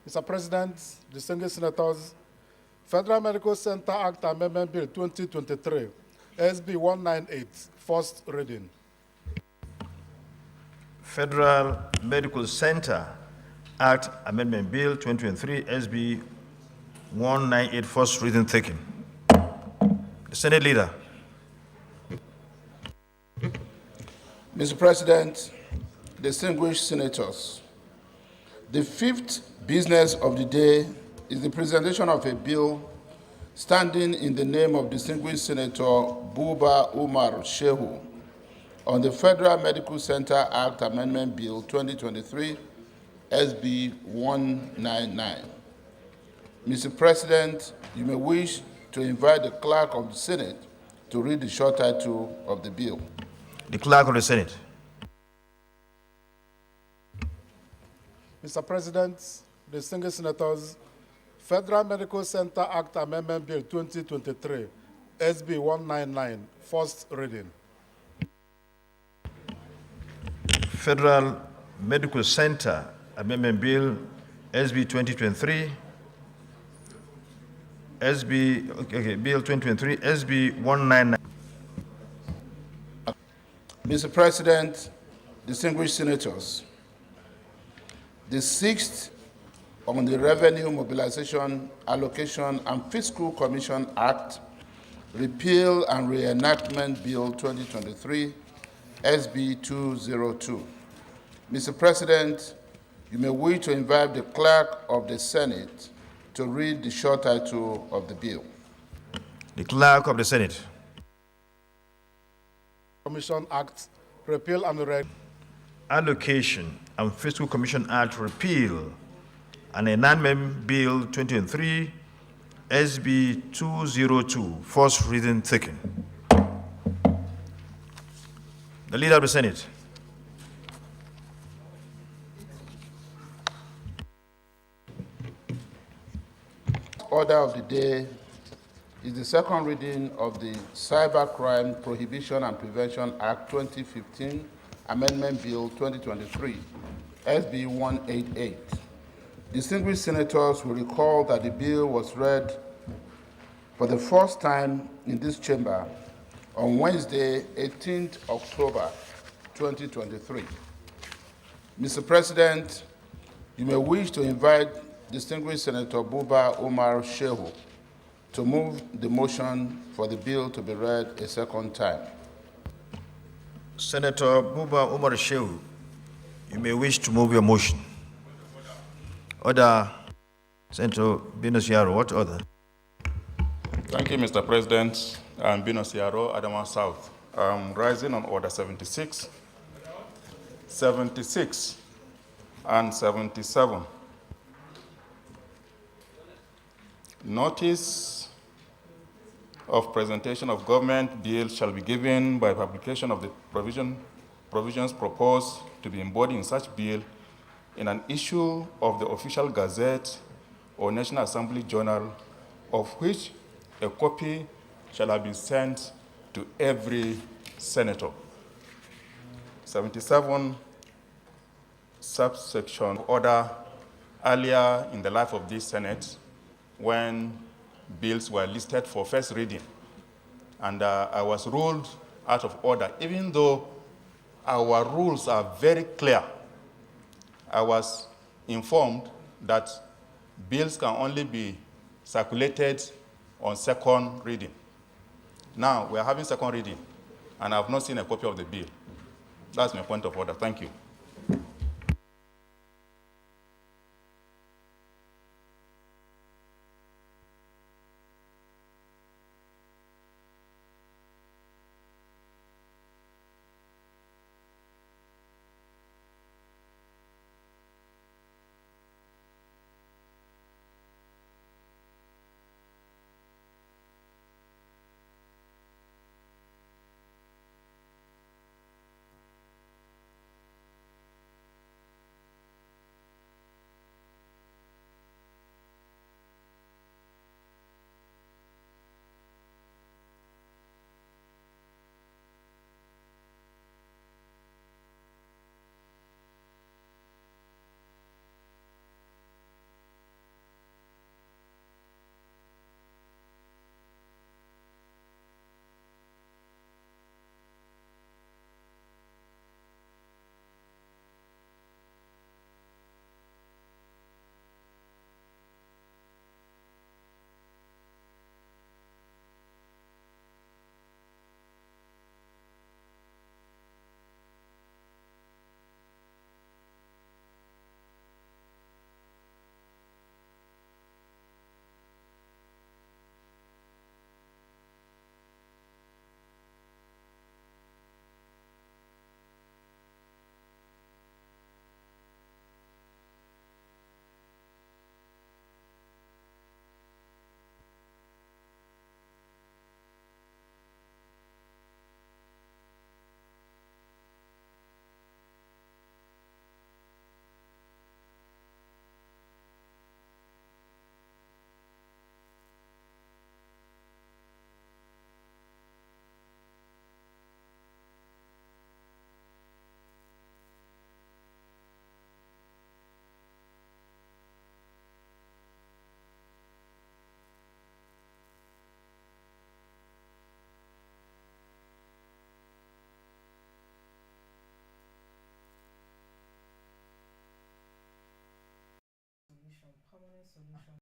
Mr. President, distinguished senators, Federal Medical Center Act Amendment Bill 2023, SB 198, first reading. Federal Medical Center Act Amendment Bill 2023, SB 198, first reading taken. The Senate Leader. Mr. President, distinguished senators, the fifth business of the day is the presentation of a bill standing in the name of distinguished Senator Buba Umar Shehu on the Federal Medical Center Act Amendment Bill 2023, SB 199. Mr. President, you may wish to invite the Clerk of the Senate to read the short title of the bill. The Clerk of the Senate. Mr. President, distinguished senators, Federal Medical Center Act Amendment Bill 2023, SB 199, first reading. Federal Medical Center Amendment Bill, SB 2023, Bill 2023, SB 199. Mr. President, distinguished senators, the sixth on the Revenue Mobilization, Allocation, and Fiscal Commission Act, Repeal and Reenactment Bill 2023, SB 202. Mr. President, you may wish to invite the Clerk of the Senate to read the short title of the bill. The Clerk of the Senate. Commission Act, Repeal and Reenactment. Allocation and Fiscal Commission Act Repeal and Enactment Bill 2023, SB 202, first reading taken. The Leader of the Senate. Order of the day is the second reading of the Cybercrime Prohibition and Prevention Act 2015, Amendment Bill 2023, SB 188. Distinguished senators will recall that the bill was read for the first time in this chamber on Wednesday, 18th October 2023. Mr. President, you may wish to invite distinguished Senator Buba Umar Shehu to move the motion for the bill to be read a second time. Senator Buba Umar Shehu, you may wish to move your motion. Order. Senator Binus Yaro, what order? Thank you, Mr. President. I'm Binus Yaro, Adamawa South. I'm rising on Order 76, 76, and 77. Notice of presentation of government bill shall be given by publication of the provisions proposed to be embodied in such bill in an issue of the official Gazette or National Assembly Journal, of which a copy shall have been sent to every senator. 77, subsection order earlier in the life of this Senate when bills were listed for first reading. And I was ruled out of order, even though our rules are very clear. I was informed that bills can only be circulated on second reading. Now, we are having second reading, and I have not seen a copy of the bill. That's my point of order. Thank you. permanent solution.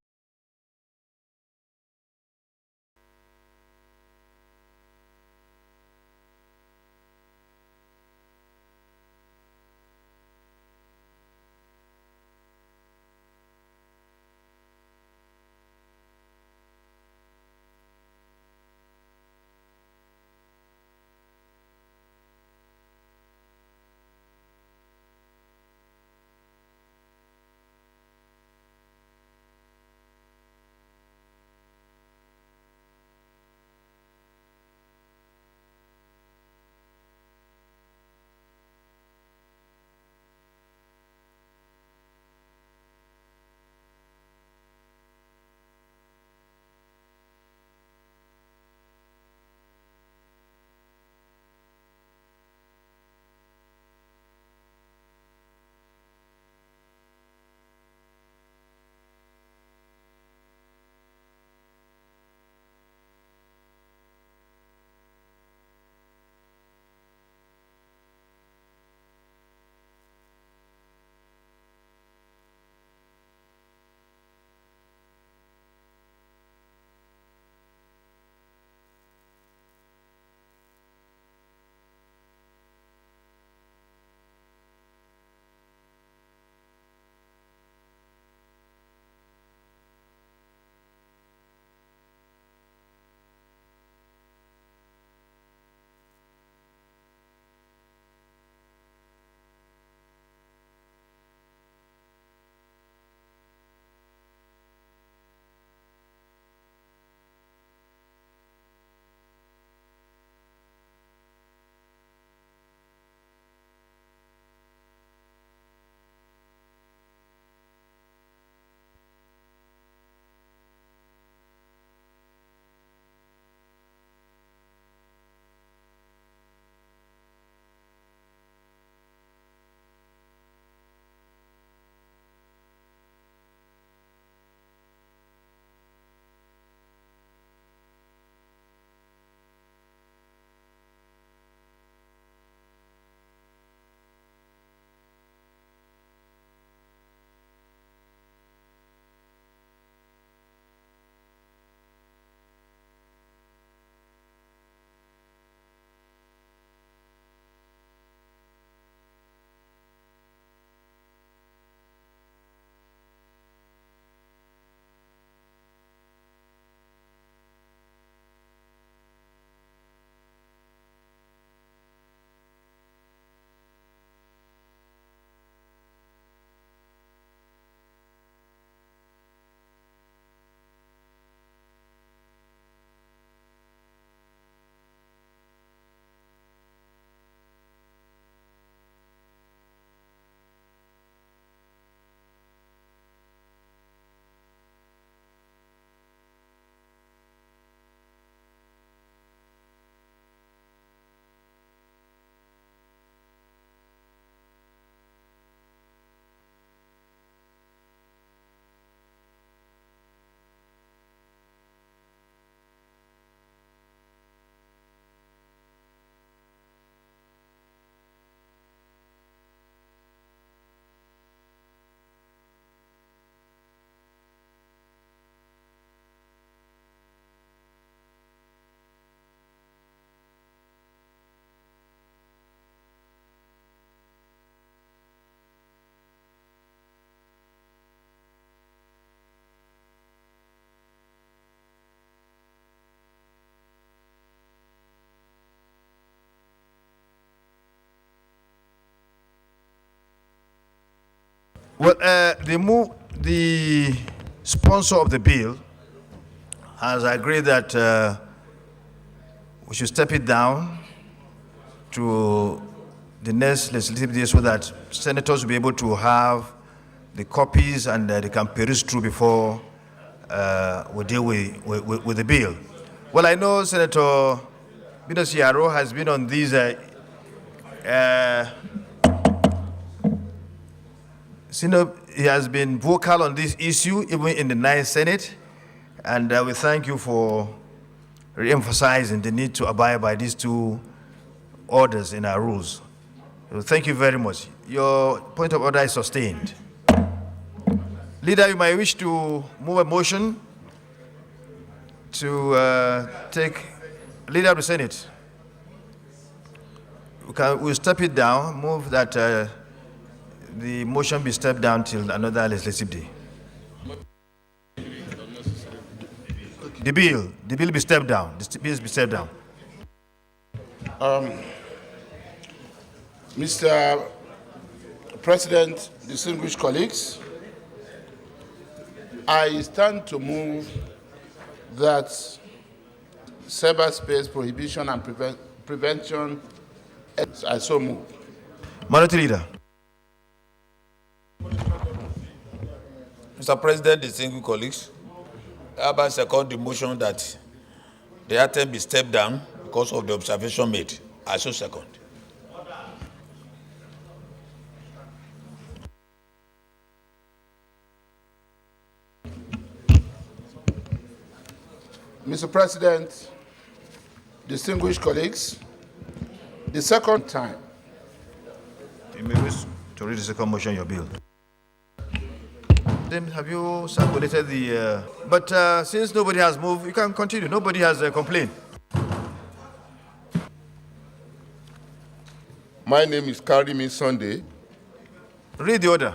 Well, the sponsor of the bill has agreed that we should step it down to the next legislative day so that senators will be able to have the copies and they can peruse through before we deal with the bill. Well, I know Senator Binos Yaro has been on these he has been vocal on this issue, even in the ninth Senate, and we thank you for re-emphasizing the need to abide by these two orders in our rules. So thank you very much. Your point of order is sustained. Leader, you might wish to move a motion to take Leader of the Senate. We'll step it down, move that the motion be stepped down till another legislative day. The bill be stepped down. The bill be stepped down. Mr. President, distinguished colleagues, I stand to move that cyberspace prohibition and prevention, I so move. Minority Leader. Mr. President, distinguished colleagues, I hereby second the motion that the item be stepped down because of the observation made. I so second. Mr. President, distinguished colleagues, the second time. You may wish to read the second motion in your bill. Then have you circulated the... But since nobody has moved, you can continue. Nobody has complained. My name is Karimi Sunday. Read the order.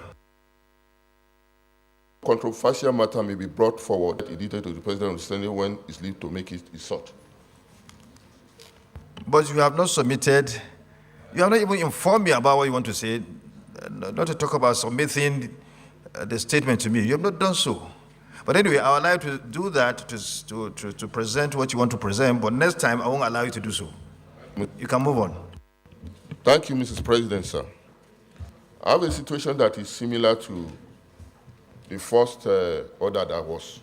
Controversial matter may be brought forward, edited to the President of the Senate when it's leave to make it is sought. But you have not submitted, you have not even informed me about what you want to say, not to talk about submitting the statement to me. You have not done so. But anyway, I would like to do that to present what you want to present, but next time I won't allow you to do so. You can move on. Thank you, Mrs. President, sir. I have a situation that is similar to the first order that was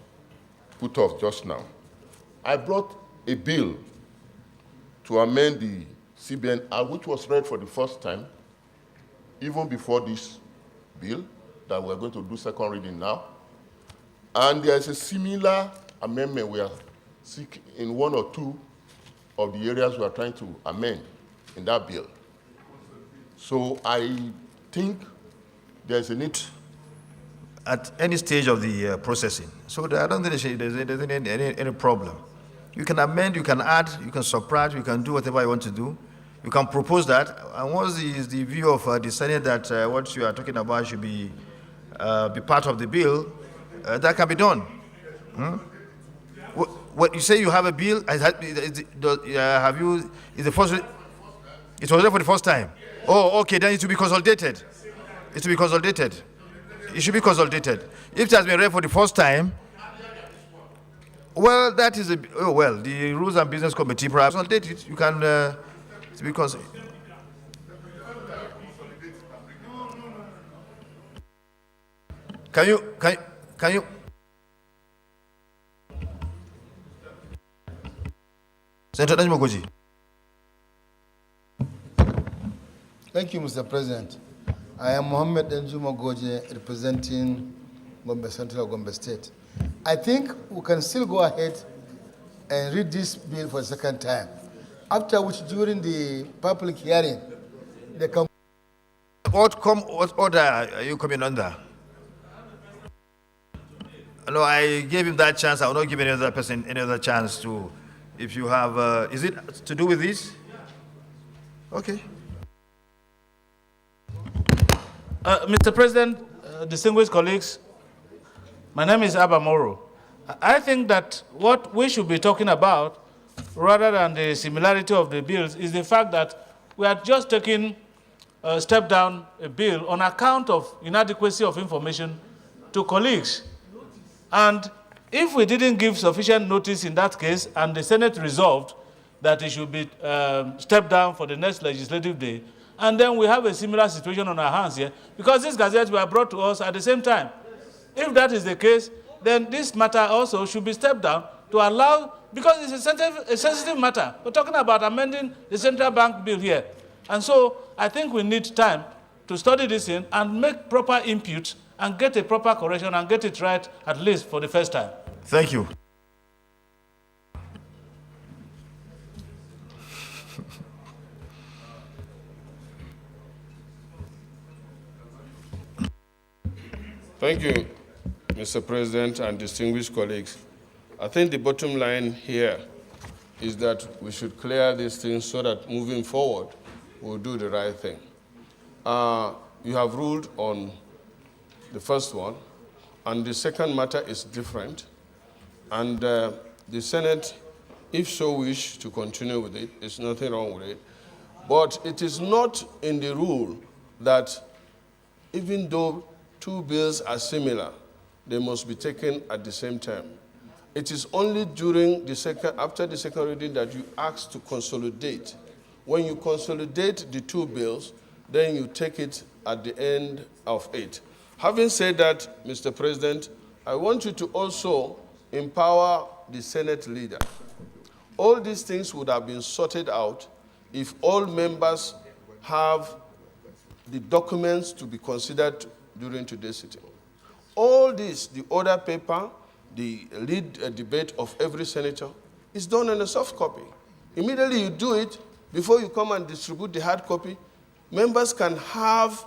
put off just now. I brought a bill to amend the CBN Act, which was read for the first time, even before this bill that we're going to do second reading now. And there's a similar amendment we are seeking in one or two of the areas we are trying to amend in that bill. So I think there's a need at any stage of the processing. So I don't think there's any problem. You can amend, you can add, you can subtract, you can do whatever you want to do. You can propose that. And once the view of the Senate that what you are talking about should be part of the bill, that can be done. What you say you have a bill? Have you? Is the first? It was there for the first time. Oh, okay. Then it will be consolidated. It will be consolidated. It should be consolidated. If it has been read for the first time, well, that is the Rules and Business Committee perhaps consolidate it. You can because. Can you? Senator Najmogoji. Thank you, Mr. President. I am Mohammed Enjuma Goje, representing Gombe Central, Gombe State. I think we can still go ahead and read this bill for the second time, after which, during the public hearing, they come. What order are you coming under? No, I gave him that chance. I will not give any other person any other chance to. If you have, is it to do with this? Okay. Mr. President, distinguished colleagues, my name is Abba Moro. I think that what we should be talking about, rather than the similarity of the bills, is the fact that we are just taking a step down a bill on account of inadequacy of information to colleagues. And if we didn't give sufficient notice in that case, and the Senate resolved that it should be stepped down for the next legislative day, and then we have a similar situation on our hands here, because these gazettes were brought to us at the same time. If that is the case, then this matter also should be stepped down to allow, because it's a sensitive matter. We're talking about amending the central bank bill here. And so I think we need time to study this in and make proper input and get a proper correction and get it right, at least for the first time. Thank you. Thank you, Mr. President and distinguished colleagues, I think the bottom line here is that we should clear these things so that moving forward, we'll do the right thing. You have ruled on the first one, and the second matter is different. And the Senate, if so wish to continue with it, there's nothing wrong with it. But it is not in the rule that even though two bills are similar, they must be taken at the same time. It is only during after the second reading that you ask to consolidate. When you consolidate the two bills, then you take it at the end of it. Having said that, Mr. President, I want you to also empower the Senate leader. All these things would have been sorted out if all members have the documents to be considered during today's sitting. All this, the order paper, the lead debate of every senator, is done in a soft copy. Immediately you do it, before you come and distribute the hard copy, members can have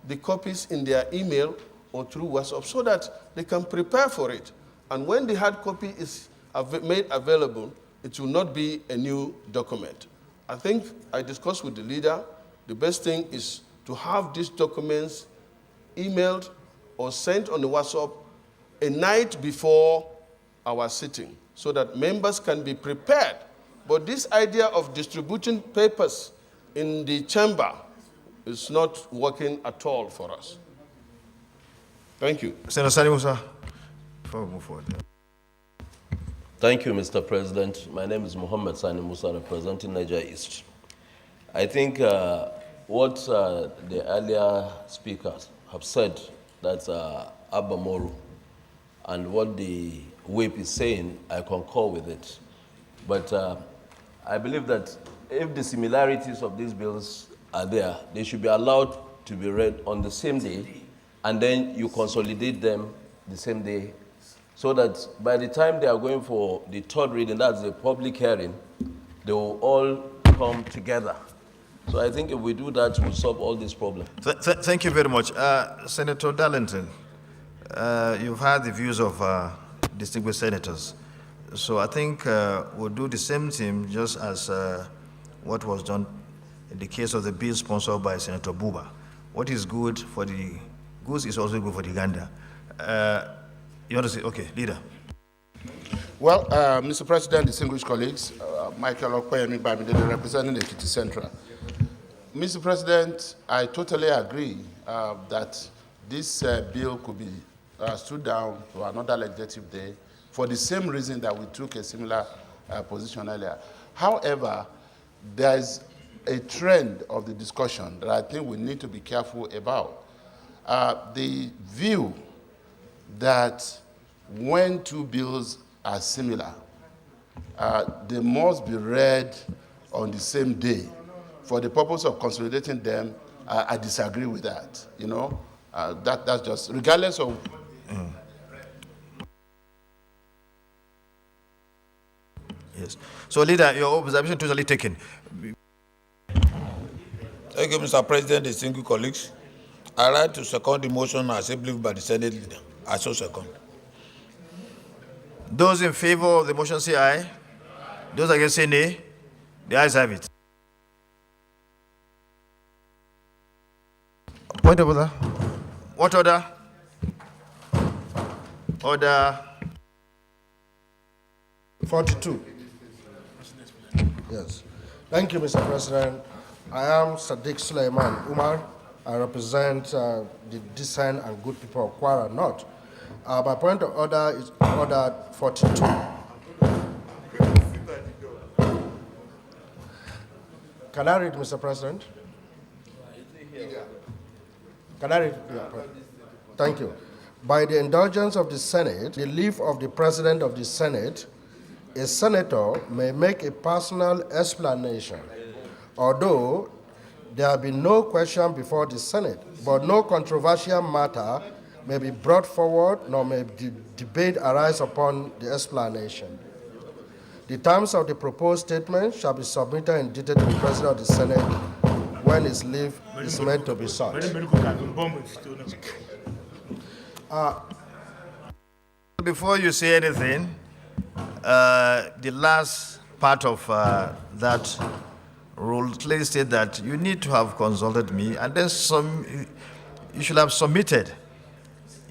the copies in their email or through WhatsApp so that they can prepare for it. And when the hard copy is made available, it will not be a new document. I think I discussed with the leader, the best thing is to have these documents emailed or sent on the WhatsApp a night before our sitting so that members can be prepared. But this idea of distributing papers in the chamber is not working at all for us. Thank you. Senator Sani Musa, before we move forward. Thank you, Mr. President. My name is Mohammed Sani Musa, representing Niger East. I think what the earlier speakers have said, that's Abba Moru, and what the whip is saying, I concur with it. But I believe that if the similarities of these bills are there, they should be allowed to be read on the same day, and then you consolidate them the same day, so that by the time they are going for the third reading, that's the public hearing, they will all come together. So I think if we do that, we'll solve all these problems. Thank you very much. Senator Darlington, you've heard the views of distinguished senators. So I think we'll do the same thing just as what was done in the case of the bill sponsored by Senator Buba. What is good for the goose is also good for the gander. You want to say, okay, leader. Well, Mr. President, distinguished colleagues, Michael Okoyemi Bamidele, representing the Ekiti Central. Mr. President, I totally agree that this bill could be stood down to another legislative day for the same reason that we took a similar position earlier. However, there's a trend of the discussion that I think we need to be careful about. The view that when two bills are similar, they must be read on the same day. For the purpose of consolidating them, I disagree with that. You know, that's just, regardless of. Yes. So, leader, your observation totally taken. Thank you, Mr. President, distinguished colleagues. I like to second the motion as believed by the Senate leader. I so second. Those in favor of the motion say aye. Those against say nay. The ayes have it. Point of order. What order? Order 42. Yes. Thank you, Mr. President. I am Sadiq Suleiman Umar. I represent the decent and good people of Kwara North. My point of order is order 42. Can I read, Mr. President? Can I read? Yeah. Thank you. By the indulgence of the Senate, the leave of the President of the Senate, a senator may make a personal explanation, although there have been no question before the Senate, but no controversial matter may be brought forward, nor may debate arise upon the explanation. The terms of the proposed statement shall be submitted in detail to the President of the Senate when his leave is meant to be sought. Before you say anything, the last part of that rule clearly state that you need to have consulted me, and then you should have submitted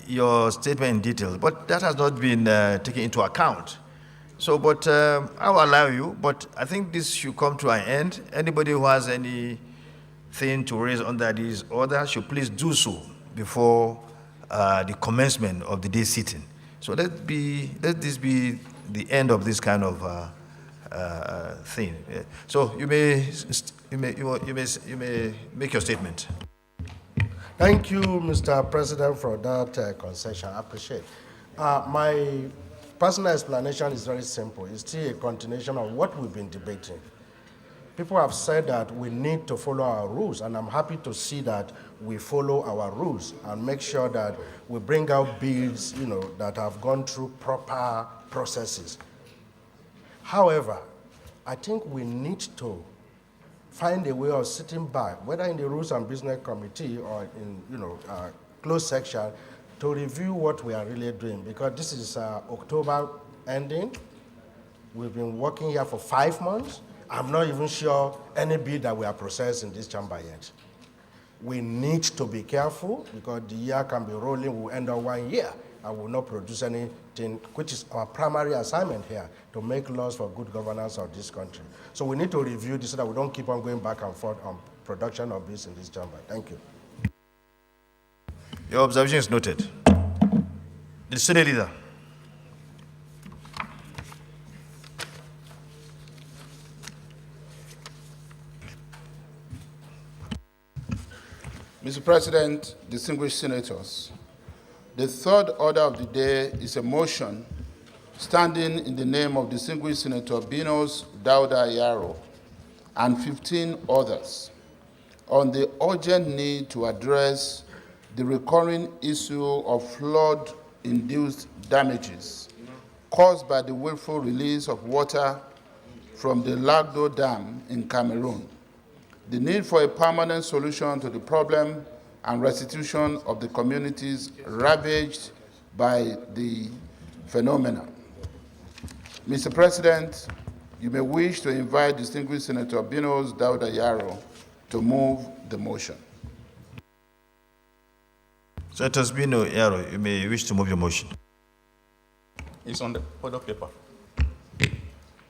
your statement in detail, but that has not been taken into account. So, but I will allow you, but I think this should come to an end. Anybody who has anything to raise under this order should please do so before the commencement of the day sitting. So let this be the end of this kind of thing. Yeah. So you may make your statement. Thank you, Mr. President, for that concession. I appreciate. My personal explanation is very simple. It's still a continuation of what we've been debating. People have said that we need to follow our rules, and I'm happy to see that we follow our rules and make sure that we bring out bills, that have gone through proper processes. However, I think we need to find a way of sitting back, whether in the Rules and Business Committee or in closed section, to review what we are really doing, because this is October ending. We've been working here for 5 months. I'm not even sure any bill that we are processing in this chamber yet. We need to be careful because the year can be rolling, we'll end up 1 year and will not produce anything, which is our primary assignment here, to make laws for good governance of this country. So we need to review this so that we don't keep on going back and forth on production of bills in this chamber. Thank you. Your observation is noted. The Senate Leader. Mr. President, distinguished senators, the third order of the day is a motion standing in the name of distinguished Senator Binos Dauda Yaro and 15 others on the urgent need to address the recurring issue of flood-induced damages caused by the willful release of water from the Lagdo Dam in Cameroon, the need for a permanent solution to the problem and restitution of the communities ravaged by the phenomenon. Mr. President, you may wish to invite distinguished Senator Binos Dauda Yaro to move the motion. Senator Bino Yaro, you may wish to move your motion. It's on the order paper.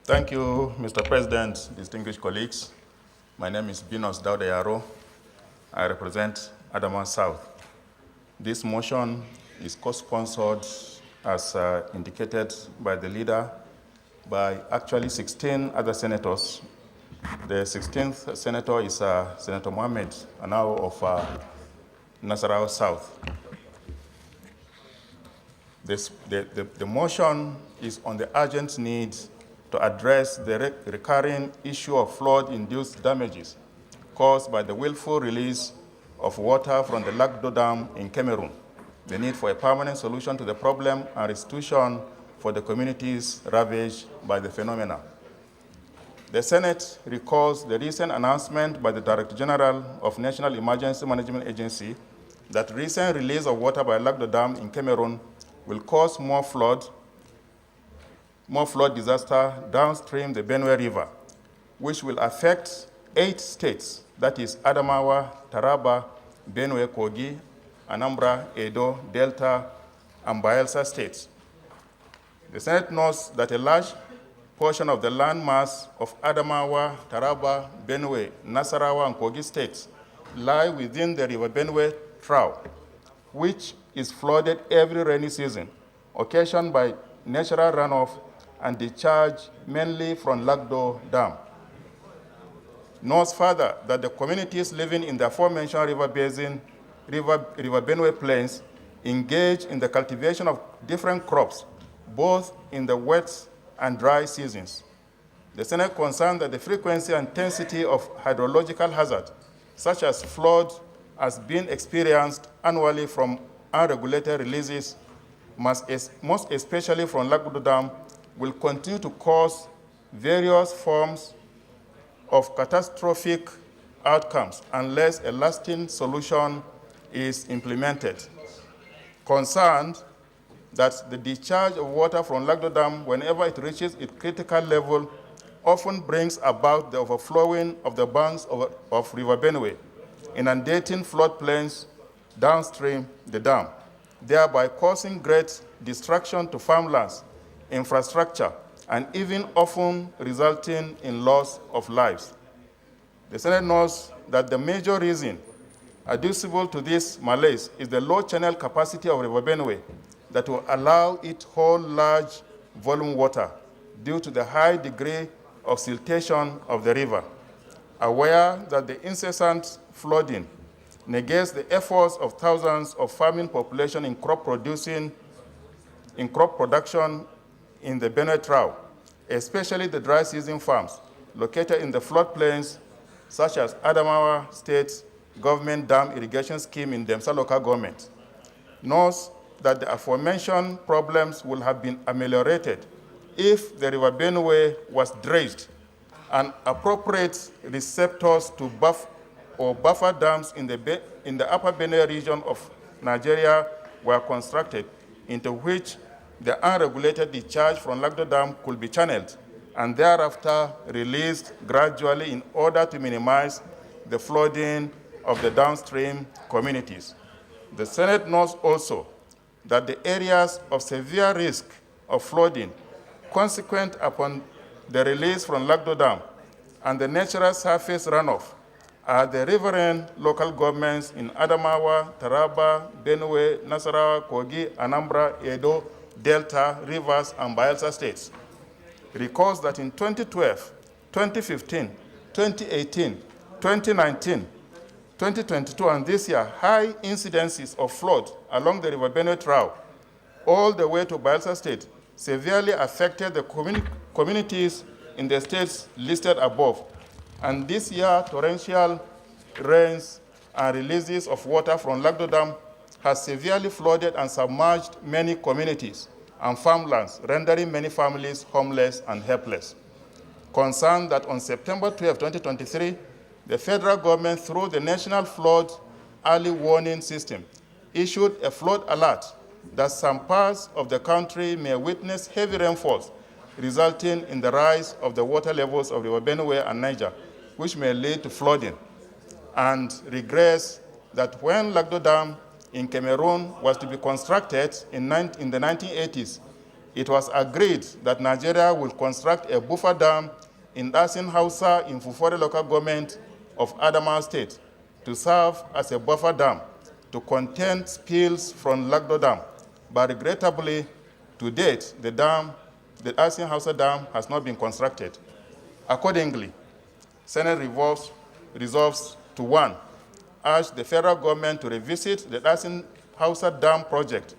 Thank you, Mr. President, distinguished colleagues. My name is Binos Dauda Yaro. I represent Adamawa South. This motion is co-sponsored, as indicated by the leader, by actually 16 other senators. The 16th senator is Senator Mohammed Anao of Nasarawa South. The motion is on the urgent need to address the recurring issue of flood-induced damages caused by the willful release of water from the Lagdo Dam in Cameroon, the need for a permanent solution to the problem and restitution for the communities ravaged by the phenomena. The Senate recalls the recent announcement by the Director General of National Emergency Management Agency that recent release of water by Lagdo Dam in Cameroon will cause more flood disaster downstream the Benue River, which will affect 8 states, that is Adamawa, Taraba, Benue, Kogi, Anambra, Edo, Delta, and Bayelsa states. The Senate notes that a large portion of the land mass of Adamawa, Taraba, Benue, Nasarawa, and Kogi states lie within the River Benue trough, which is flooded every rainy season, occasioned by natural runoff and discharge mainly from Lagdo Dam. Notes further that the communities living in the aforementioned river basin, River Benue plains, engage in the cultivation of different crops, both in the wet and dry seasons. The Senate concerned that the frequency and intensity of hydrological hazard, such as flood, as being experienced annually from unregulated releases, most especially from Lagdo Dam, will continue to cause various forms of catastrophic outcomes unless a lasting solution is implemented. Concerned that the discharge of water from Lagdo Dam, whenever it reaches its critical level, often brings about the overflowing of the banks of River Benue, inundating floodplains downstream the dam, thereby causing great destruction to farmlands, infrastructure, and even often resulting in loss of lives. The Senate knows that the major reason adducible to this malaise is the low channel capacity of River Benue that will allow it hold large volume water due to the high degree of siltation of the river. Aware that the incessant flooding negates the efforts of thousands of farming population in crop production in the Benue Trough, especially the dry season farms located in the floodplains such as Adamawa State Government Dam Irrigation Scheme in Demsa Local Government, knows that the aforementioned problems will have been ameliorated if the River Benue was dredged and appropriate receptors to buffer dams in the upper Benue region of Nigeria were constructed, into which the unregulated discharge from Lagdo Dam could be channeled and thereafter released gradually in order to minimize the flooding of the downstream communities. The Senate knows also that the areas of severe risk of flooding consequent upon the release from Lagdo Dam and the natural surface runoff are the riverine local governments in Adamawa, Taraba, Benue, Nasarawa, Kogi, Anambra, Edo, Delta, Rivers, and Bayelsa states. Recalls that in 2012, 2015, 2018, 2019, 2022, and this year, high incidences of flood along the River Benue Trough, all the way to Bayelsa State, severely affected the communities in the states listed above. And this year, torrential rains and releases of water from Lagdo Dam has severely flooded and submerged many communities and farmlands, rendering many families homeless and helpless. Concerned that on September 12, 2023, the federal government, through the National Flood Early Warning System, issued a flood alert that some parts of the country may witness heavy rainfalls, resulting in the rise of the water levels of River Benue and Niger, which may lead to flooding, and regrets that when Lagdo Dam in Cameroon was to be constructed in the 1980s, it was agreed that Nigeria will construct a buffer dam in Dasin Hausa in Fufore local government of Adamawa State to serve as a buffer dam to contain spills from Lagdo Dam. But regrettably, to date, the Dasin Hausa Dam has not been constructed. Accordingly, Senate resolves to 1, urge the federal government to revisit the Dasin Hausa Dam project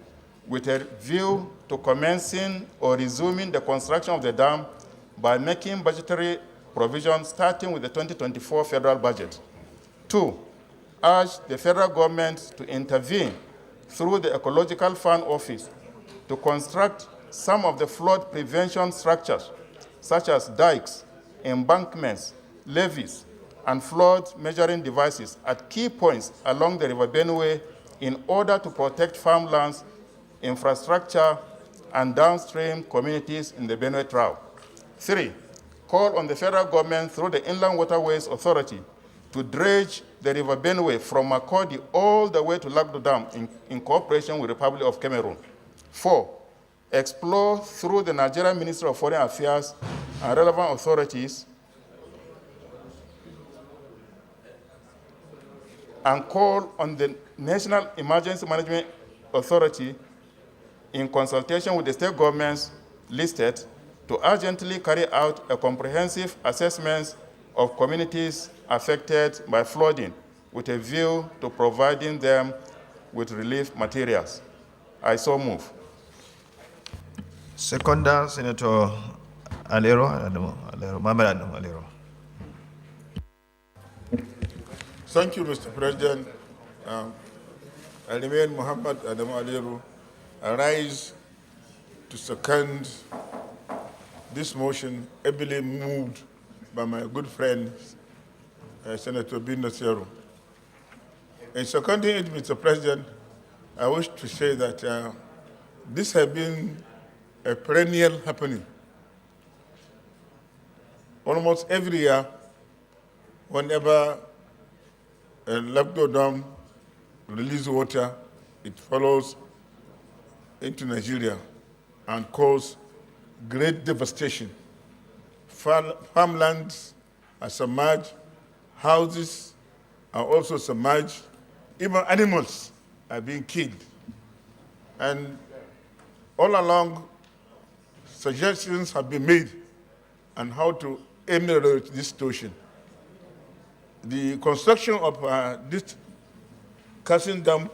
with a view to commencing or resuming the construction of the dam by making budgetary provisions starting with the 2024 federal budget. 2, urge the federal government to intervene through the Ecological Fund Office to construct some of the flood prevention structures, such as dikes, embankments, levees, and flood measuring devices at key points along the River Benue in order to protect farmlands, infrastructure, and downstream communities in the Benue Trough. 3, call on the federal government through the Inland Waterways Authority to dredge the River Benue from Makurdi all the way to Lagdo Dam in cooperation with the Republic of Cameroon. 4, explore through the Nigerian Ministry of Foreign Affairs and relevant authorities and call on the National Emergency Management Authority in consultation with the state governments listed to urgently carry out a comprehensive assessment of communities affected by flooding with a view to providing them with relief materials. I so move. Seconder, Senator Alero, Mohammed Alero. Thank you, Mr. President. I remain Muhammad Adamu Aliru. I rise to second this motion, ably moved by my good friend, Senator Bindo Seru. In seconding it, Mr. President, I wish to say that this has been a perennial happening. Almost every year, whenever a Labdo Dam releases water, it follows into Nigeria and causes great devastation. Farmlands are submerged, houses are also submerged, even animals are being killed. And all along, suggestions have been made on how to ameliorate this situation. The construction of this Kasim Dam,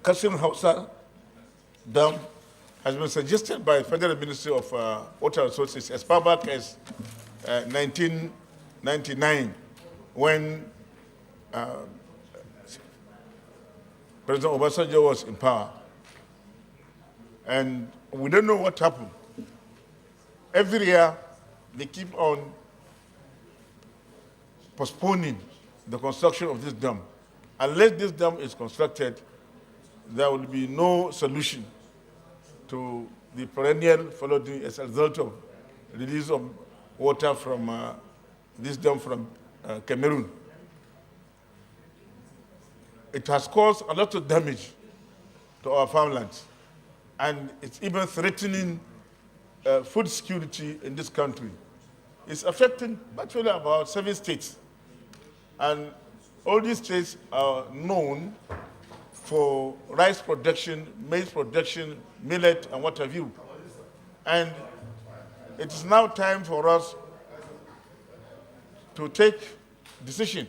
Kasim Hausa Dam, has been suggested by Federal Ministry of Water Resources as far back as 1999, when President Obasanjo was in power. And we don't know what happened. Every year, they keep on postponing the construction of this dam. Unless this dam is constructed, there will be no solution to the perennial flooding as a result of release of water from this dam from Cameroon. It has caused a lot of damage to our farmlands, and it's even threatening food security in this country. It's affecting virtually about 7 states. And all these states are known for rice production, maize production, millet, and what have you. And it is now time for us to take decision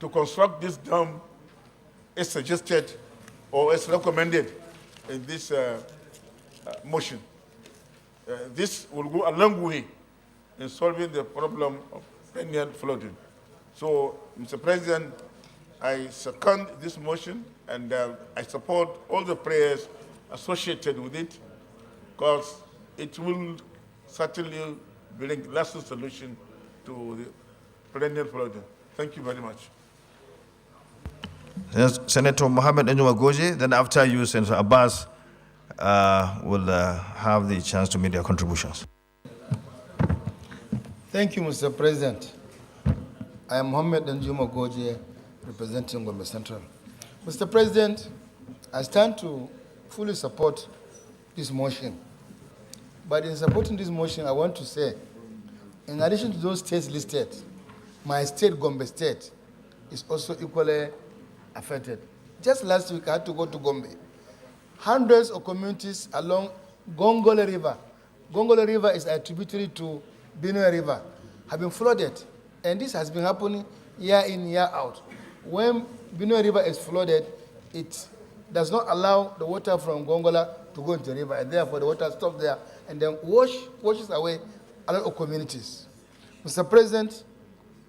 to construct this dam as suggested or as recommended in this motion. This will go a long way in solving the problem of perennial flooding. So, Mr. President, I second this motion, and I support all the prayers associated with it, because it will certainly bring lasting solution to the perennial flooding. Thank you very much. Yes, Senator Mohammed Enjuma Goje, then after you, Senator Abbas, will have the chance to make their contributions. Thank you, Mr. President. I am Mohammed Enjuma Goje, representing Gombe Central. Mr. President, I stand to fully support this motion. But in supporting this motion, I want to say, in addition to those states listed, my state, Gombe State, is also equally affected. Just last week, I had to go to Gombe. Hundreds of communities along Gongole River. Gongole River is a tributary to Benue River, have been flooded. And this has been happening year in, year out. When Benue River is flooded, it does not allow the water from Gongola to go into the river, and therefore the water stops there and then washes away a lot of communities. Mr. President,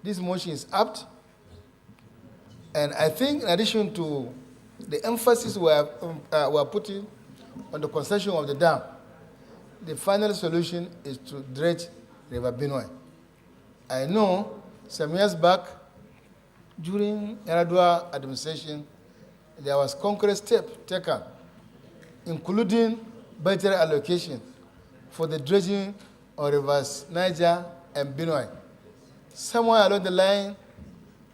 this motion is apt, and I think in addition to the emphasis we are putting on the construction of the dam, the final solution is to dredge River Benue. I know some years back, during Yaradua administration, there was concrete steps taken, including budgetary allocation for the dredging of rivers Niger and Benue. Somewhere along the line,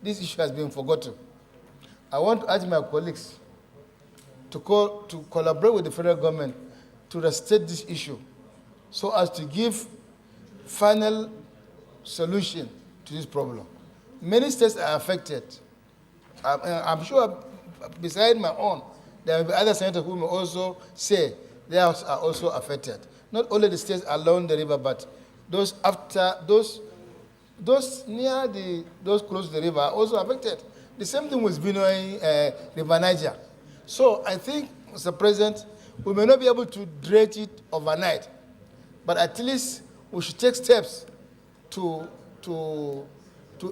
this issue has been forgotten. I want to urge my colleagues to collaborate with the federal government to restate this issue so as to give final solution to this problem. Many states are affected. I'm sure beside my own, there will be other senators who may also say they are also affected. Not only the states along the river, but those near those close to the river are also affected. The same thing with Benue River Niger. So I think, Mr. President, we may not be able to dredge it overnight, but at least we should take steps to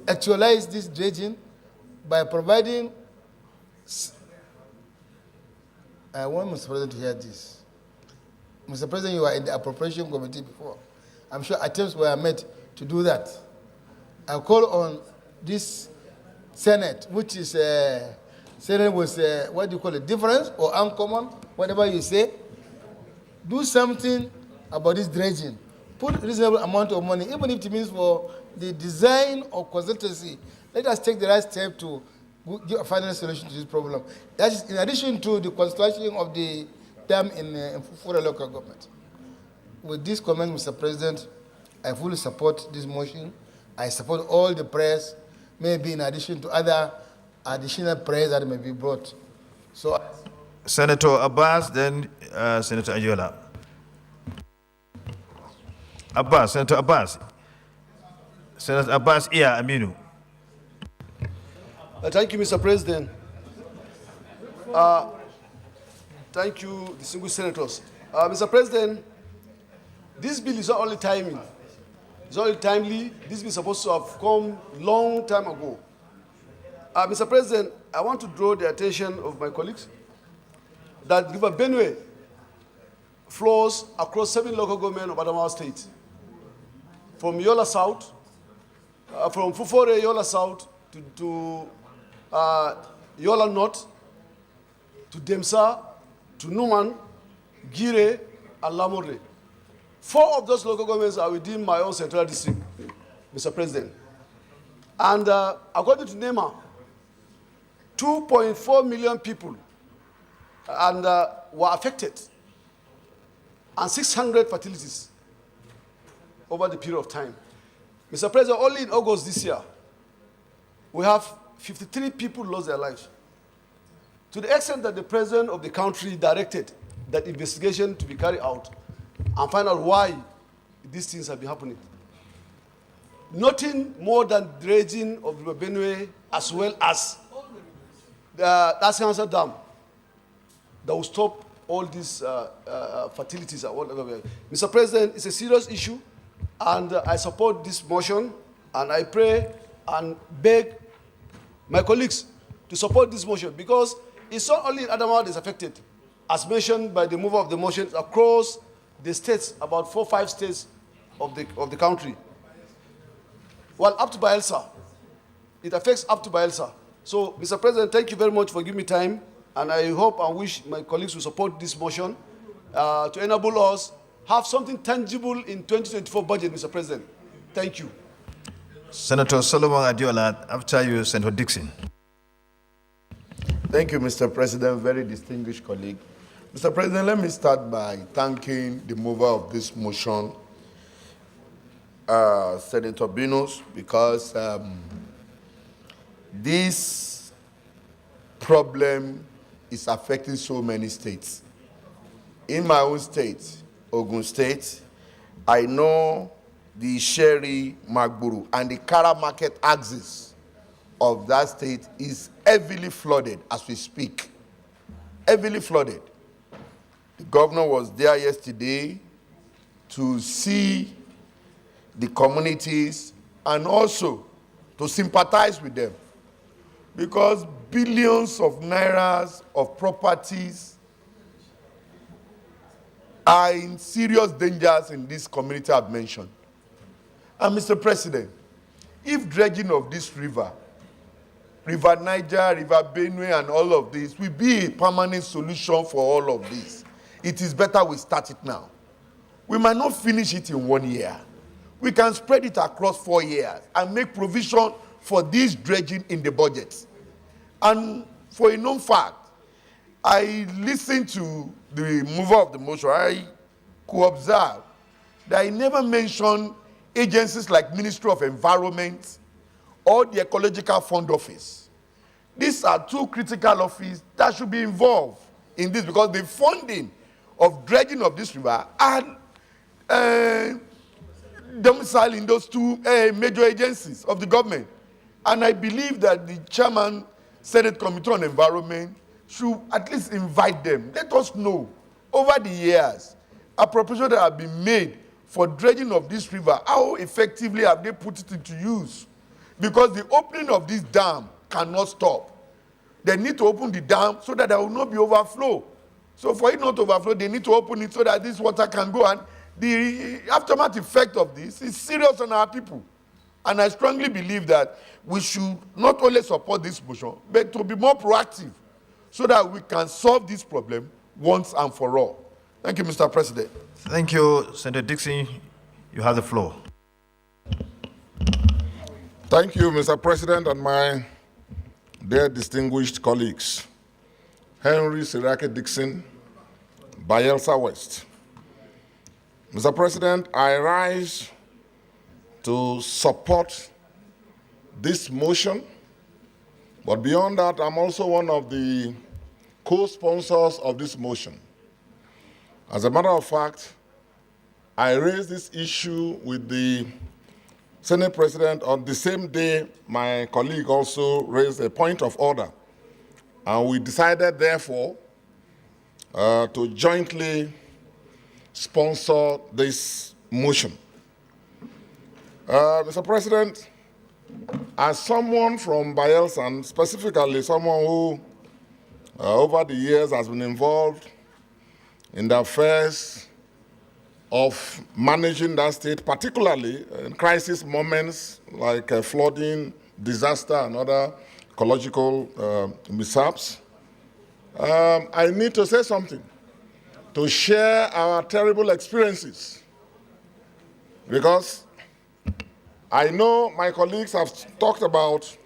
actualize this dredging by providing. I want Mr. President to hear this. Mr. President, you are in the appropriation committee before. I'm sure attempts were made to do that. I call on this Senate, which is saying it was, what do you call it, difference or uncommon, whatever you say. Do something about this dredging. Put reasonable amount of money, even if it means for the design or consultancy. Let us take the right step to give a final solution to this problem. That is in addition to the construction of the dam in Fufura local government. With this comment, Mr. President, I fully support this motion. I support all the prayers, maybe in addition to other additional prayers that may be brought. So, Senator Abbas, then Senator Ayola. Abbas, Senator Abbas. Senator Abbas, Iya Aminu. Thank you, Mr. President. Thank you, distinguished senators. Mr. President, this bill is not only timing. It's not only timely. This bill is supposed to have come long time ago. Mr. President, I want to draw the attention of my colleagues that River Benue flows across 7 local governments of Adamawa State. From Yola South, from Fufore, Yola South, to Yola North, to Demsa, to Numan, Gire, and Lamore. 4 of those local governments are within my own central district, Mr. President. And according to NEMA, 2.4 million people and were affected, and 600 fatalities over the period of time. Mr. President, only in August this year, we have 53 people lost their lives. To the extent that the President of the country directed that investigation to be carried out and find out why these things have been happening. Nothing more than dredging of River Benue as well as the Asiansa Dam that will stop all these fatalities. Mr. President, it's a serious issue, and I support this motion, and I pray and beg my colleagues to support this motion, because it's not only in Adamawa that is affected, as mentioned by the mover of the motion, across the states, about 4 or 5 states of the country. Well, up to Bayelsa, it affects up to Bayelsa. So, Mr. President, thank you very much for giving me time, and I hope and wish my colleagues will support this motion to enable us have something tangible in 2024 budget, Mr. President. Thank you. Senator Solomon Adiola, after you, Senator Dixon. Thank you, Mr. President, very distinguished colleague. Mr. President, let me start by thanking the mover of this motion, Senator Binus, because this problem is affecting so many states. In my own state, Ogun State, I know the Sherry, Magburu, and the Kara market axis of that state is heavily flooded as we speak. Heavily flooded. The governor was there yesterday to see the communities and also to sympathize with them, because billions of nairas of properties are in serious dangers in this community I've mentioned. And Mr. President, if dredging of this river, River Niger, River Benue, and all of this will be a permanent solution for all of this, it is better we start it now. We might not finish it in 1 year. We can spread it across 4 years and make provision for this dredging in the budget. And for a known fact, I listened to the mover of the motion. I could observe that he never mentioned agencies like Ministry of Environment or the Ecological Fund Office. These are 2 critical offices that should be involved in this, because the funding of dredging of this river are domiciled in those 2 major agencies of the government. And I believe that the chairman, Senate Committee on Environment, should at least invite them. Let us know, over the years, appropriations that have been made for dredging of this river, how effectively have they put it into use? Because the opening of this dam cannot stop. They need to open the dam so that there will not be overflow. So for it not to overflow, they need to open it so that this water can go. And the aftermath effect of this is serious on our people. And I strongly believe that we should not only support this motion, but to be more proactive so that we can solve this problem once and for all. Thank you, Mr. President. Thank you, Senator Dixon. You have the floor. Thank you, Mr. President, and my dear distinguished colleagues. Henry Sirake Dixon, Bayelsa West. Mr. President, I rise to support this motion, but beyond that, I'm also one of the co-sponsors of this motion. As a matter of fact, I raised this issue with the Senate President on the same day my colleague also raised a point of order. And we decided, therefore, to jointly sponsor this motion. Mr. President, as someone from Bayelsa, and specifically someone who over the years has been involved in the affairs of managing that state, particularly in crisis moments like flooding, disaster, and other ecological mishaps, I need to say something to share our terrible experiences, because I know my colleagues have talked about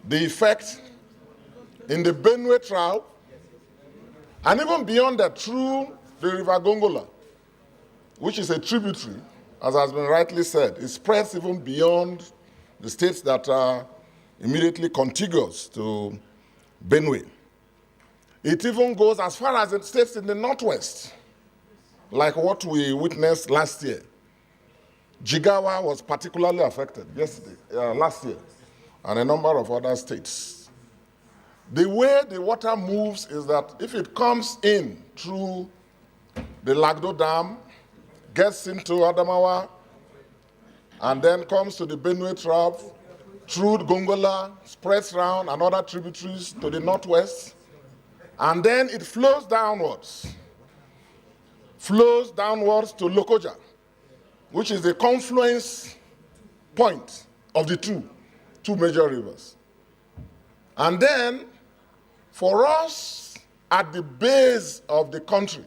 the effect in the Benue trial, and even beyond that, through the River Gongola, which is a tributary, as has been rightly said. It spreads even beyond the states that are immediately contiguous to Benue. It even goes as far as the states in the northwest, like what we witnessed last year. Jigawa was particularly affected last year, and a number of other states. The way the water moves is that if it comes in through the Lagdo Dam, gets into Adamawa, and then comes to the Benue Trough, through Gongola, spreads around and other tributaries to the northwest, and then it flows downwards to Lokoja, which is the confluence point of the two major rivers. And then, for us at the base of the country,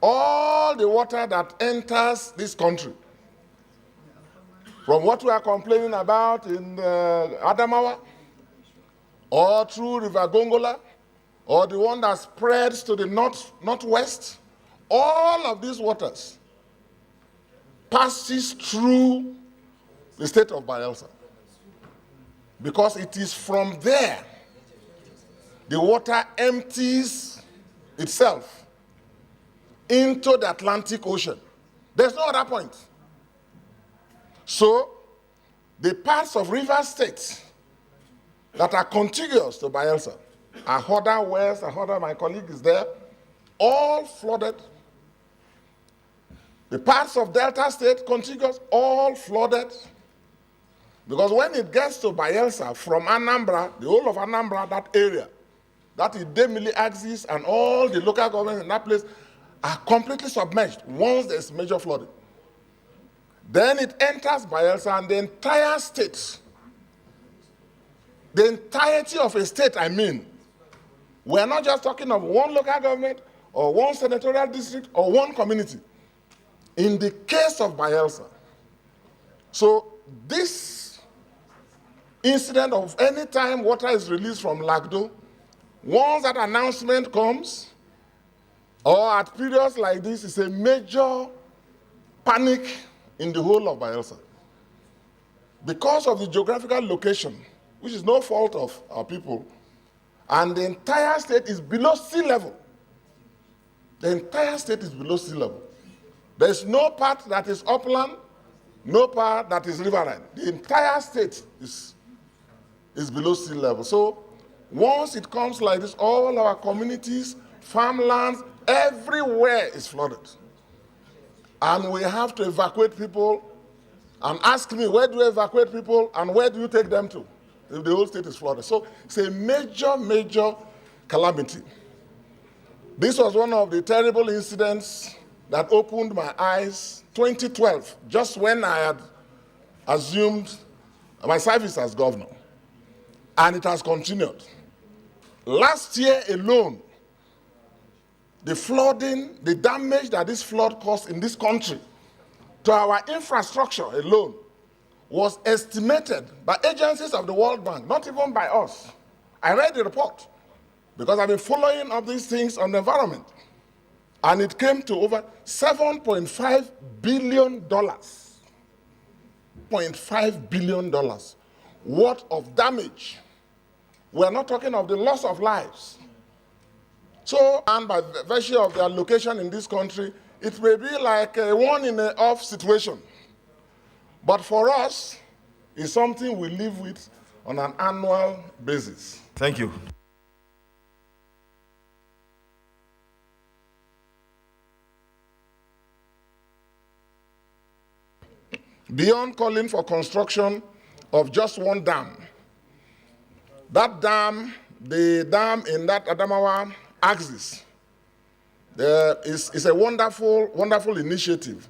all the water that enters this country, from what we are complaining about in Adamawa, or through River Gongola, or the one that spreads to the northwest, all of these waters passes through the state of Bayelsa, because it is from there the water empties itself into the Atlantic Ocean. There's no other point. So the parts of river states that are contiguous to Bayelsa, Ahoda West, Ahoda, my colleague is there, all flooded. The parts of Delta State contiguous, all flooded. Because when it gets to Bayelsa from Anambra, the whole of Anambra, that area, that Idemili axis and all the local governments in that place are completely submerged once there's major flooding. Then it enters Bayelsa, and the entire state, the entirety of a state, I mean, we're not just talking of one local government or one senatorial district or one community. In the case of Bayelsa, so this incident of any time water is released from Lagdo, once that announcement comes, or at periods like this, it's a major panic in the whole of Bayelsa. Because of the geographical location, which is no fault of our people, and the entire state is below sea level. The entire state is below sea level. There's no part that is upland, no part that is riverine. The entire state is below sea level. So once it comes like this, all our communities, farmlands, everywhere is flooded. And we have to evacuate people, and ask me, where do you evacuate people and where do you take them to if the whole state is flooded? So it's a major, major calamity. This was one of the terrible incidents that opened my eyes 2012, just when I had assumed my service as governor. And it has continued. Last year alone, the flooding, the damage that this flood caused in this country to our infrastructure alone was estimated by agencies of the World Bank, not even by us. I read the report because I've been following up these things on the environment. And it came to over $7.5 billion. $0.5 billion worth of damage. We're not talking of the loss of lives. So, and by virtue of their location in this country, it may be like a one-in-a-off situation. But for us, it's something we live with on an annual basis. Thank you. Beyond calling for construction of just one dam, that dam, the dam in that Adamawa axis, is a wonderful, wonderful initiative.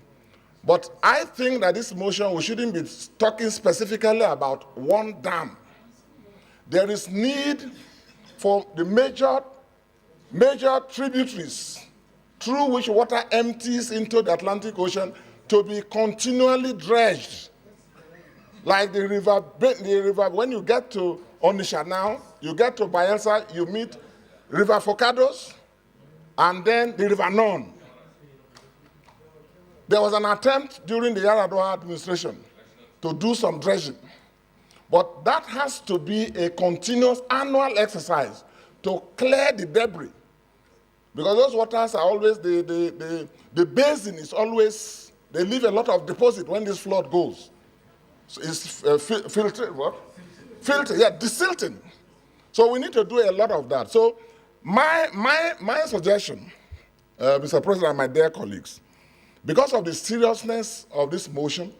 But I think that this motion, we shouldn't be talking specifically about one dam. There is need for the major tributaries through which water empties into the Atlantic Ocean to be continually dredged. Like the river, when you get to Onitsha now, you get to Bayelsa, you meet River Focados, and then the River Non. There was an attempt during the Yaradua administration to do some dredging. But that has to be a continuous annual exercise to clear the debris. Because those waters are always, the basin is always, they leave a lot of deposit when this flood goes. So it's filtered, what? Filtered, yeah, desilting. So we need to do a lot of that. So my suggestion, Mr. President and my dear colleagues, because of the seriousness of this motion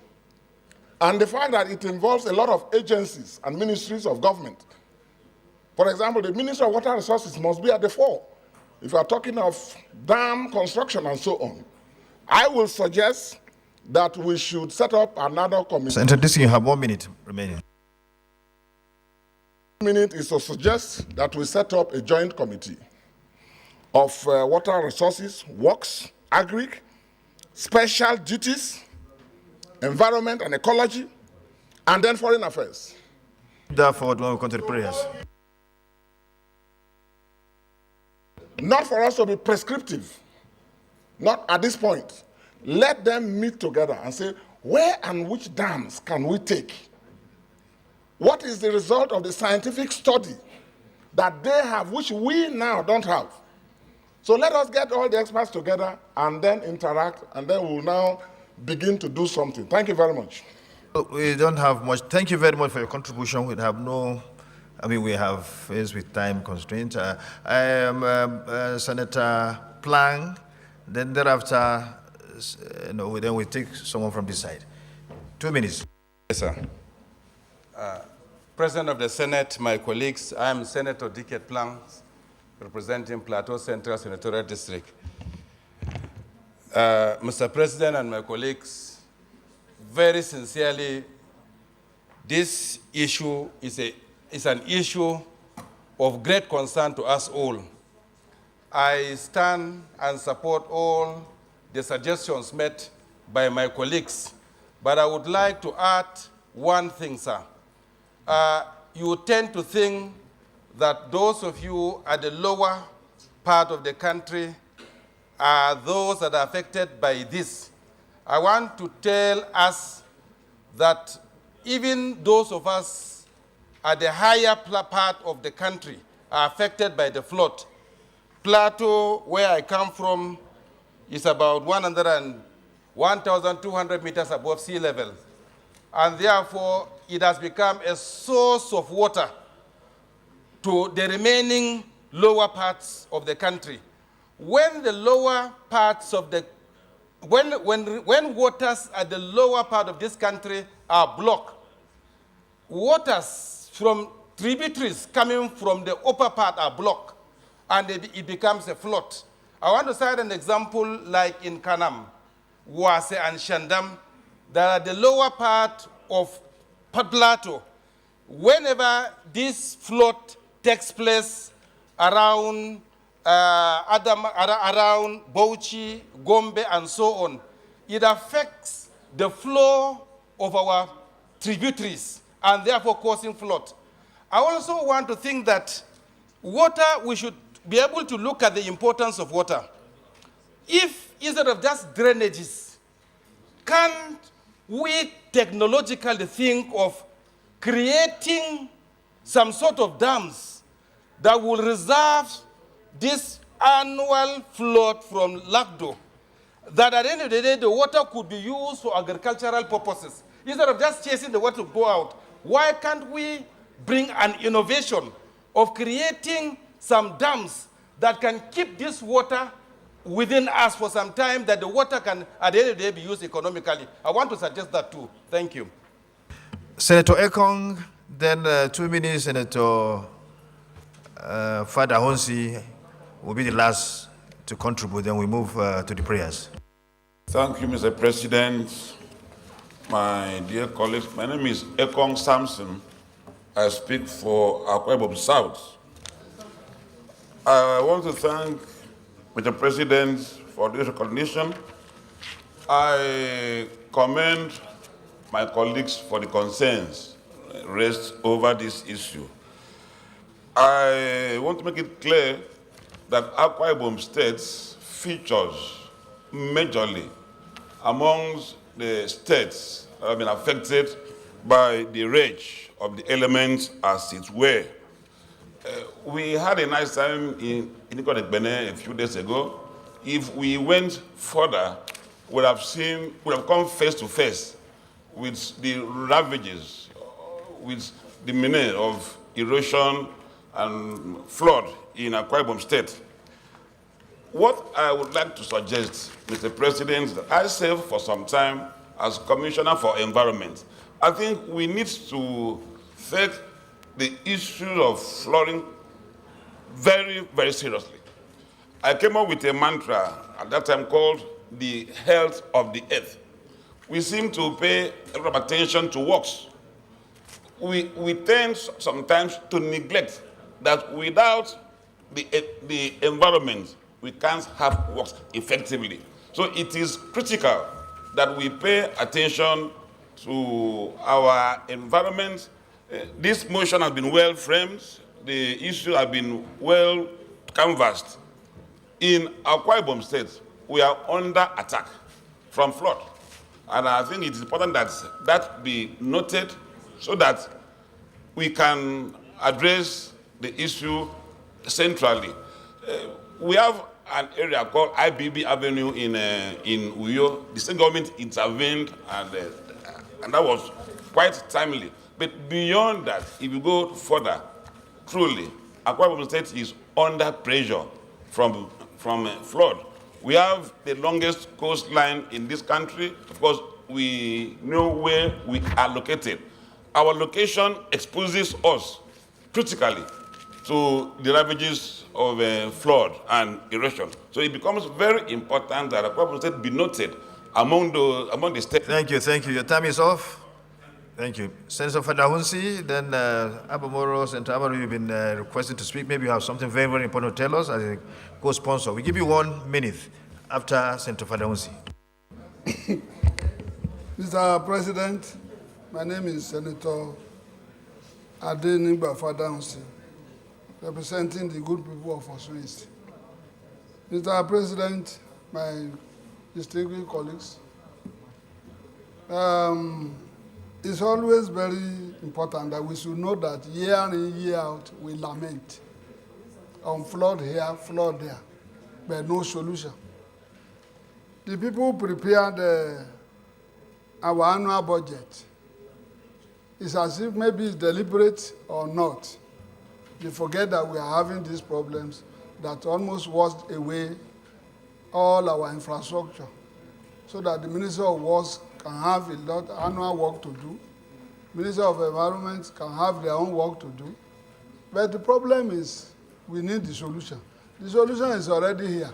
and the fact that it involves a lot of agencies and ministries of government. For example, the Ministry of Water Resources must be at the fore if you are talking of dam construction and so on. I will suggest that we should set up another committee. Senator Dixon, you have 1 minute remaining. 1 minute is to suggest that we set up a joint committee of water resources, works, agri, special duties, environment and ecology, and then foreign affairs. Therefore, when we come to the prayers. Not for us to be prescriptive, not at this point. Let them meet together and say, where and which dams can we take? What is the result of the scientific study that they have, which we now don't have? So let us get all the experts together and then interact, and then we'll now begin to do something. Thank you very much. We don't have much. Thank you very much for your contribution. We have no, we have faced with time constraints. I am Senator Plang, then thereafter, then we take someone from this side. 2 minutes. Yes, sir. President of the Senate, my colleagues, I am Senator Dicket Plang, representing Plateau Central Senatorial District. Mr. President and my colleagues, very sincerely, this issue is an issue of great concern to us all. I stand and support all the suggestions made by my colleagues, but I would like to add one thing, sir. You tend to think that those of you at the lower part of the country are those that are affected by this. I want to tell us that even those of us at the higher part of the country are affected by the flood. Plateau, where I come from, is about 1,200 meters above sea level. And therefore, it has become a source of water to the remaining lower parts of the country. When the lower parts of the, when waters at the lower part of this country are blocked, waters from tributaries coming from the upper part are blocked, and it becomes a flood. I want to cite an example like in Kanam, Wase and Shandam, that are the lower part of Plateau. Whenever this flood takes place around around Bauchi, Gombe, and so on, it affects the flow of our tributaries and therefore causing flood. I also want to think that water, we should be able to look at the importance of water. If instead of just drainages, can't we technologically think of creating some sort of dams that will reserve this annual flood from Lagdo, that at the end of the day, the water could be used for agricultural purposes. Instead of just chasing the water to go out, why can't we bring an innovation of creating some dams that can keep this water within us for some time, that the water can, at the end of the day, be used economically? I want to suggest that too. Thank you. Senator Ekong, then 2 minutes, Senator Fada Honsi will be the last to contribute, then we move to the prayers. Thank you, Mr. President. My dear colleagues, my name is Ekong Samson. I speak for Akwa Ibom South. I want to thank Mr. President for this recognition. I commend my colleagues for the concerns raised over this issue. I want to make it clear that Akwa Ibom State features majorly amongst the states that have been affected by the rage of the elements as it were. We had a nice time in Ikonegbene a few days ago. If we went further, we would have come face to face with the ravages, with the menace of erosion and flood in Akwa Ibom State. What I would like to suggest, Mr. President, I served for some time as Commissioner for Environment. I think we need to take the issue of flooding very, very seriously. I came up with a mantra at that time called the health of the earth. We seem to pay a lot of attention to works. We tend sometimes to neglect that without the environment, we can't have works effectively. So it is critical that we pay attention to our environment. This motion has been well framed. The issue has been well canvassed. In Akwa Ibom State, we are under attack from flood. And I think it is important that that be noted so that we can address the issue centrally. We have an area called IBB Avenue in Uyo. The state government intervened, and that was quite timely. But beyond that, if you go further, truly, Akwa Ibom State is under pressure from flood. We have the longest coastline in this country. Of course, we know where we are located. Our location exposes us critically to the ravages of flood and erosion. So it becomes very important that Akwa Ibom State be noted among the states. Thank you, thank you. Your time is off. Thank you. Senator Fadahunsi, then Abamoro, Senator Abaru, you've been requested to speak. Maybe you have something very, very important to tell us as a co-sponsor. We give you 1 minute after Senator Fadahunsi. Mr. President, my name is Senator Adenigba Fadahunsi, representing the good people of Osun East. Mr. President, my distinguished colleagues, it's always very important that we should know that year in, year out, we lament on flood here, flood there, but no solution. The people prepared our annual budget. It's as if maybe it's deliberate or not. They forget that we are having these problems that almost washed away all our infrastructure, so that the Minister of Works can have a lot of annual work to do. Minister of Environment can have their own work to do. But the problem is we need the solution. The solution is already here.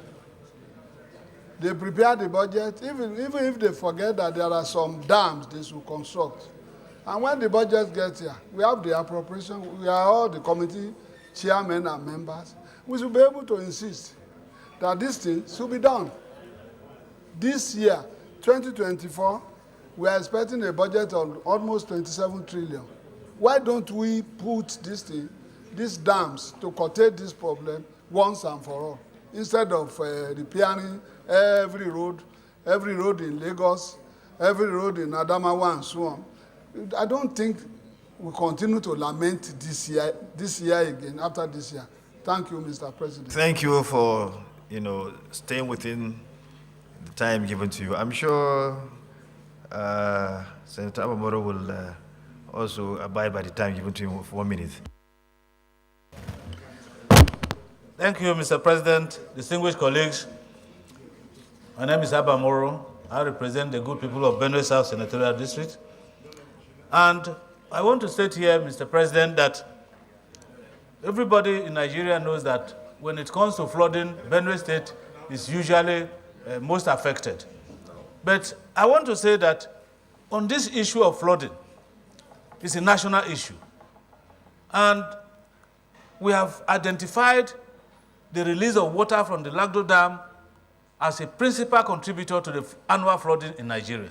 They prepare the budget, even if they forget that there are some dams they should construct. And when the budget gets here, we have the appropriation, we are all the committee chairmen and members. We should be able to insist that this thing should be done. This year, 2024, we are expecting a budget of almost 27 trillion. Why don't we put this thing, these dams, to curtail this problem once and for all, instead of repairing every road in Lagos, every road in Adamawa and so on. I don't think we continue to lament this year again, after this year. Thank you, Mr. President. Thank you for, staying within the time given to you. I'm sure Senator Abamoro will also abide by the time given to him for 1 minute. Thank you, Mr. President, distinguished colleagues. My name is Abamoro. I represent the good people of Benue South Senatorial District. And I want to state here, Mr. President, that everybody in Nigeria knows that when it comes to flooding, Benue State is usually most affected. But I want to say that on this issue of flooding, it's a national issue. And we have identified the release of water from the Lagdo Dam as a principal contributor to the annual flooding in Nigeria.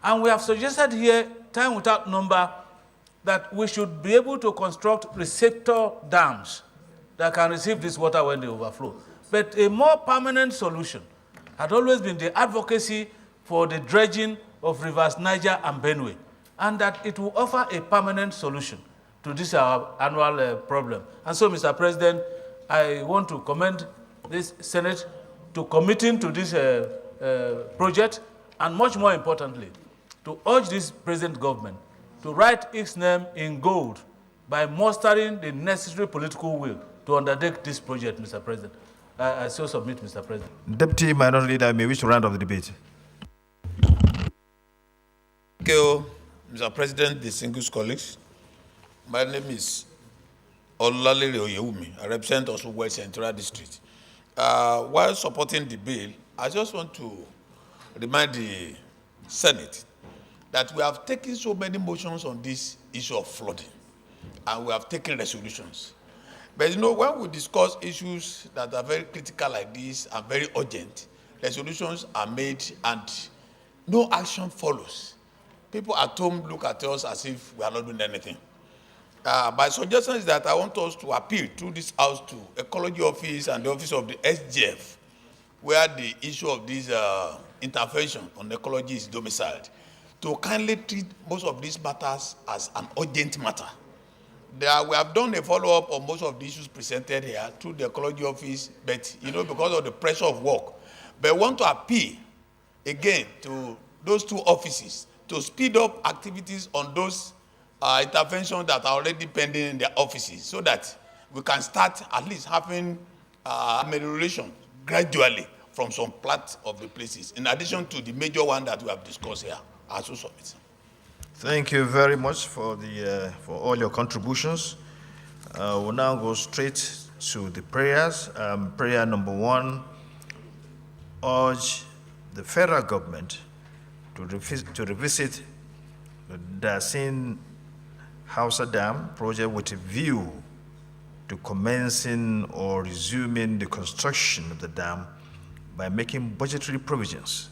And we have suggested here, time without number, that we should be able to construct receptor dams that can receive this water when they overflow. But a more permanent solution had always been the advocacy for the dredging of rivers Niger and Benue, and that it will offer a permanent solution to this our annual problem. And so, Mr. President, I want to commend this Senate to committing to this project, and much more importantly, to urge this present government to write its name in gold by mustering the necessary political will to undertake this project, Mr. President. I so submit, Mr. President. Deputy Minority Leader may wish to round off the debate. Thank you, Mr. President, distinguished colleagues. My name is Olalere Oyewumi. I represent also West Central District. While supporting the bill, I just want to remind the Senate that we have taken so many motions on this issue of flooding, and we have taken resolutions. But when we discuss issues that are very critical like this and very urgent, resolutions are made and no action follows. People at home look at us as if we are not doing anything. My suggestion is that I want us to appeal through this house to Ecology Office and the Office of the SGF, where the issue of this intervention on ecology is domiciled, to kindly treat most of these matters as an urgent matter. We have done a follow-up on most of the issues presented here through the Ecology Office, but because of the pressure of work. But I want to appeal again to those two offices to speed up activities on those interventions that are already pending in their offices, so that we can start at least having amelioration gradually from some parts of the places, in addition to the major one that we have discussed here. Also submit. Thank you very much for all your contributions. We'll now go straight to the prayers. Prayer number 1, urge the federal government to revisit the Dasin Hausa Dam project with a view to commencing or resuming the construction of the dam by making budgetary provisions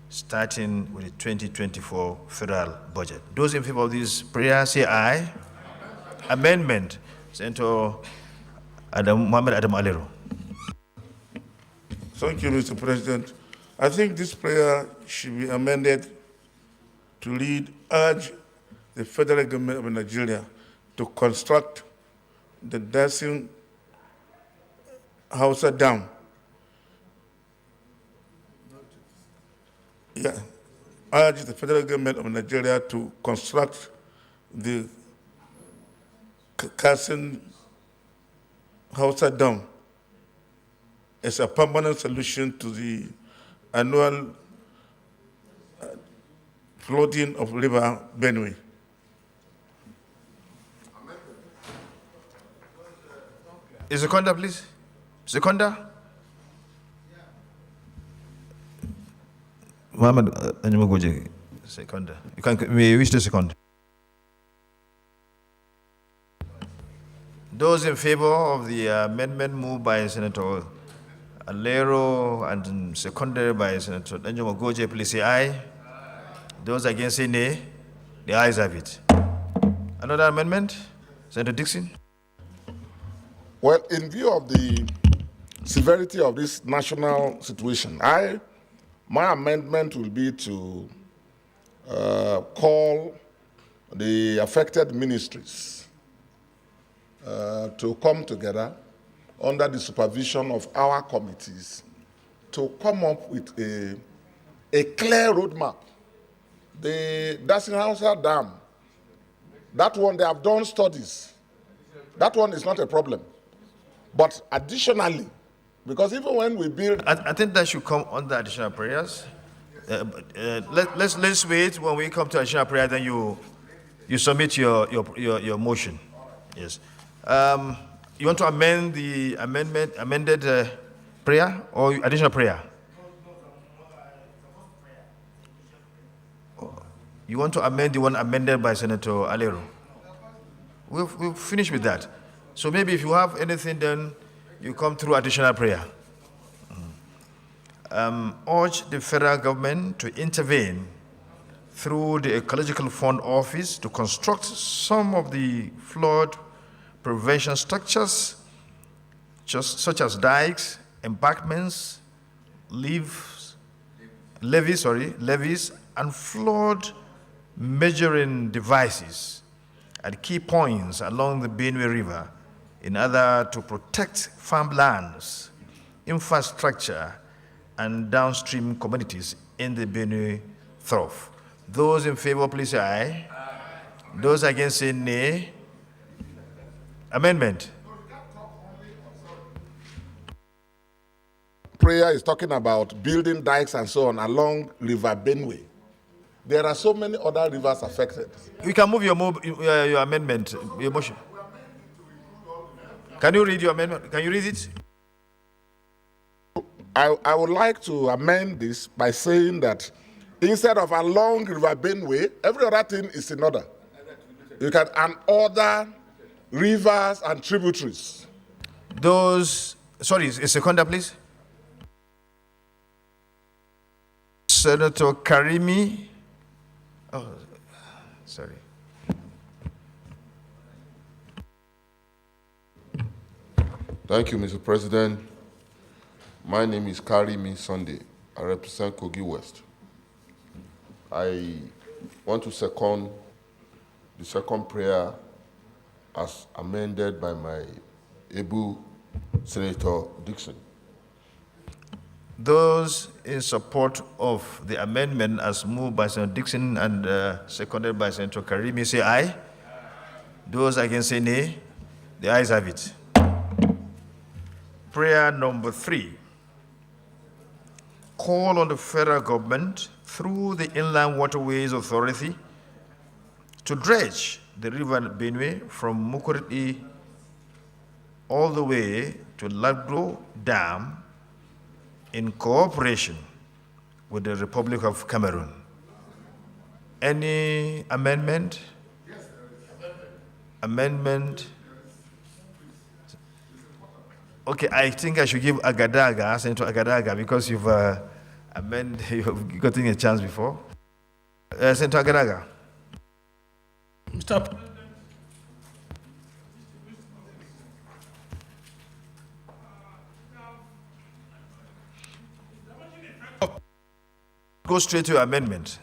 starting with the 2024 federal budget. Those in favor of this prayer say aye. Amendment, Senator Mohammed Adam Alero. Thank you, Mr. President. I think this prayer should be amended to read, urge the federal government of Nigeria to construct the Dasin Hausa Dam. Yeah, urge the federal government of Nigeria to construct the Dasin Hausa Dam as a permanent solution to the annual flooding of River Benue. Is Seconda, please? Seconda? Mohammed Anjumagoje, second. May you wish to second. Those in favor of the amendment moved by Senator Alero and seconded by Senator Anjumagoje, please say aye. Those against say nay. The ayes have it. Another amendment? Senator Dixon? Well, in view of the severity of this national situation, my amendment will be to call the affected ministries to come together under the supervision of our committees to come up with a clear roadmap. The Dassinghauser Dam, that one, they have done studies. That one is not a problem. But additionally, because even when we build... I think that should come under additional prayers. Let's wait. When we come to additional prayer, then you submit your motion. Yes. You want to amend the amended prayer or additional prayer? You want to amend the one amended by Senator Alero? We'll finish with that. So maybe if you have anything, then you come through additional prayer. Urge the federal government to intervene through the Ecological Fund Office to construct some of the flood prevention structures, such as dikes, embankments, levees, and flood measuring devices at key points along the Benue River in order to protect farmlands, infrastructure, and downstream communities in the Benue Trough. Those in favor, please say aye. Those against, say nay. Amendment. Prayer is talking about building dikes and so on along River Benue. There are so many other rivers affected. You can move your amendment, your motion. Can you read your amendment? Can you read it? I would like to amend this by saying that instead of along River Benue, every other thing is in order. You can and other rivers and tributaries. Those, sorry, a seconder, please. Senator Karimi. Oh, sorry. Thank you, Mr. President. My name is Karimi Sunday. I represent Kogi West. I want to second the second prayer as amended by my able Senator Dixon. Those in support of the amendment as moved by Senator Dixon and seconded by Senator Karimi say aye. Those against say nay. The ayes have it. Prayer number 3. Call on the federal government through the Inland Waterways Authority to dredge the river Benue from Mukuriti all the way to Lagdo Dam in cooperation with the Republic of Cameroon. Any amendment? Yes, amendment. Okay, I think I should give Agadaga, Senator Agadaga, because you've you've gotten a chance before. Senator Agadaga. Mr. President. Go straight to your amendment.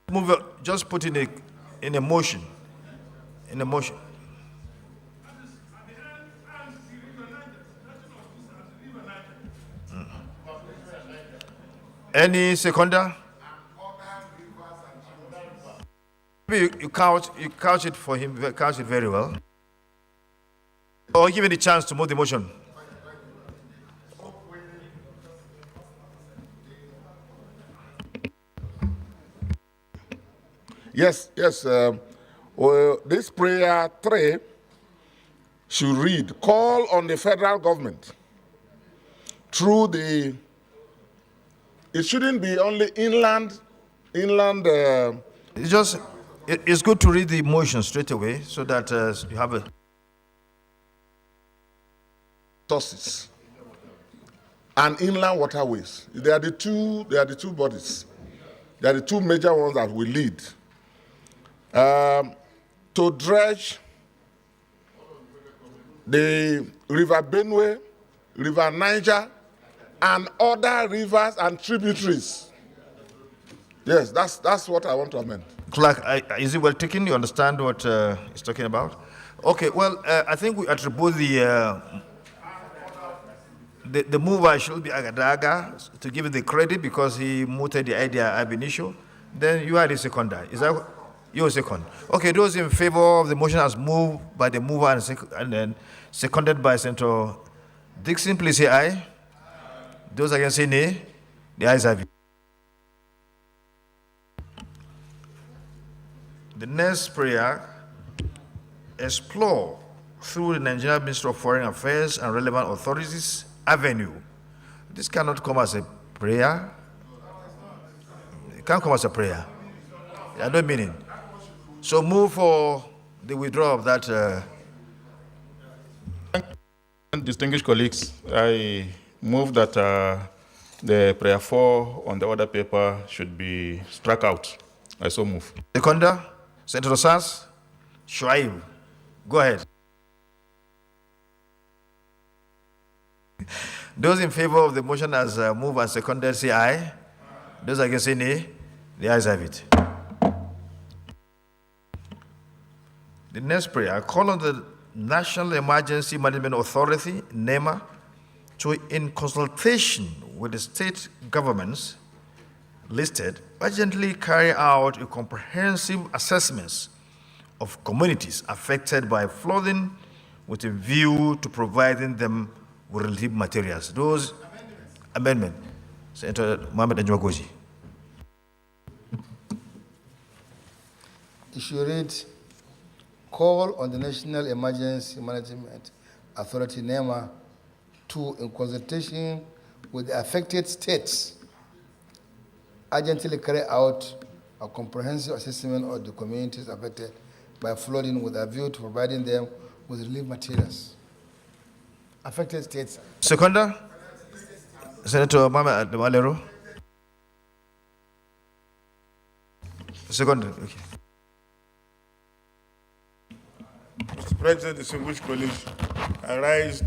Move it, just put in a motion. In a motion. Any seconder? You couch it for him, couch it very well. Or give him the chance to move the motion. Yes. Well, this prayer 3 should read, call on the federal government through the, it shouldn't be only inland. It's good to read the motion straight away so that you have a sources and inland waterways. They are the two bodies. They are the two major ones that we lead. To dredge the River Benue, River Niger, and other rivers and tributaries. Yes, that's what I want to amend. Clerk, is it well taken? You understand what he's talking about? Okay, well, I think we attribute the mover should be Agadaga to give it the credit because he mooted the idea ab initio. Then you are the seconder. Is that you're second? Okay, those in favor of the motion as moved by the mover and then seconded by Senator Dixon, please say aye. Those against say nay. The ayes have it. The next prayer, explore through the Nigerian Ministry of Foreign Affairs and relevant authorities avenue. This cannot come as a prayer. It can't come as a prayer. I don't mean it. So move for the withdrawal of that. Distinguished colleagues, I move that the prayer 4 on the order paper should be struck out. I so move. Seconder, Senator Sass, Shuaib, go ahead. Those in favor of the motion as moved and seconded say aye. Those against say nay. The ayes have it. The next prayer, call on the National Emergency Management Authority, NEMA, to, in consultation with the state governments listed, urgently carry out a comprehensive assessment of communities affected by flooding with a view to providing them with relief materials. Those amendment, Senator Mohammed Anjwagoji. You should read, call on the National Emergency Management Authority, NEMA, to, in consultation with the affected states, urgently carry out a comprehensive assessment of the communities affected by flooding with a view to providing them with relief materials. Affected states. Seconder, Senator Mohammed Valero. Seconder, okay. Mr. President, distinguished colleagues, I rise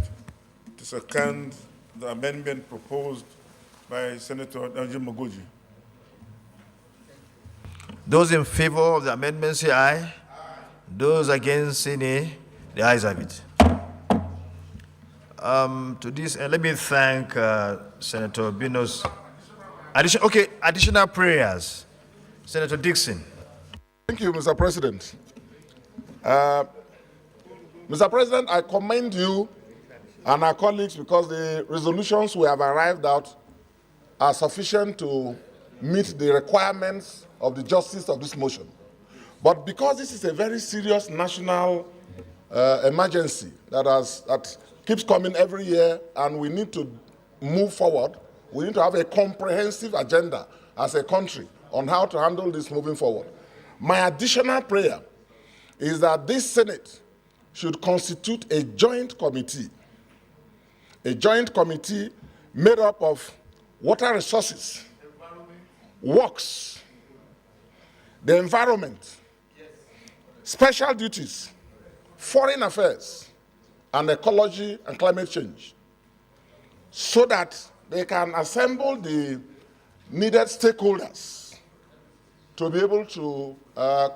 to second the amendment proposed by Senator Anjwagoji. Those in favor of the amendment say aye. Those against say nay. The ayes have it. To this, let me thank Senator Bino's additional prayers. Senator Dixon. Thank you, Mr. President. Mr. President, I commend you and our colleagues because the resolutions we have arrived at are sufficient to meet the requirements of the justice of this motion. But because this is a very serious national emergency that keeps coming every year and we need to move forward, we need to have a comprehensive agenda as a country on how to handle this moving forward. My additional prayer is that this Senate should constitute a joint committee made up of water resources, works, the environment, special duties, foreign affairs, and ecology and climate change, so that they can assemble the needed stakeholders to be able to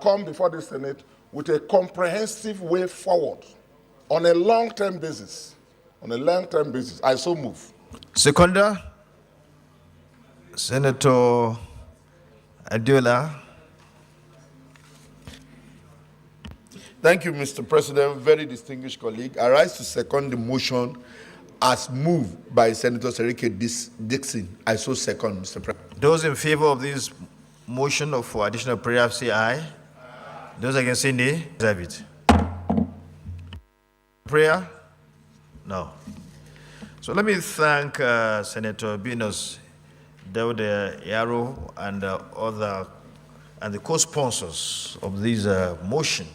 come before the Senate with a comprehensive way forward on a long-term basis. I so move. Seconder, Senator Adiola. Thank you, Mr. President. Very distinguished colleague. I rise to second the motion as moved by Senator Serike Dixon. I so second, Mr. President. Those in favor of this motion for additional prayer say aye. Those against say nay. Have it. prayer? No. So let me thank Senator Binos Daude Yaro and the co-sponsors of this motion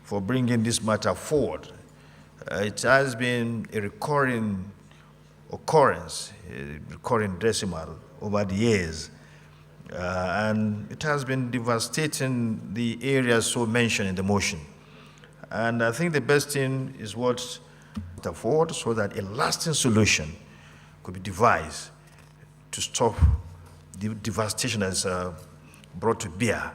for bringing this matter forward. It has been a recurring occurrence, a recurring decimal over the years, and it has been devastating the areas so mentioned in the motion. And I think the best thing is what forward so that a lasting solution could be devised to stop the devastation that's brought to bear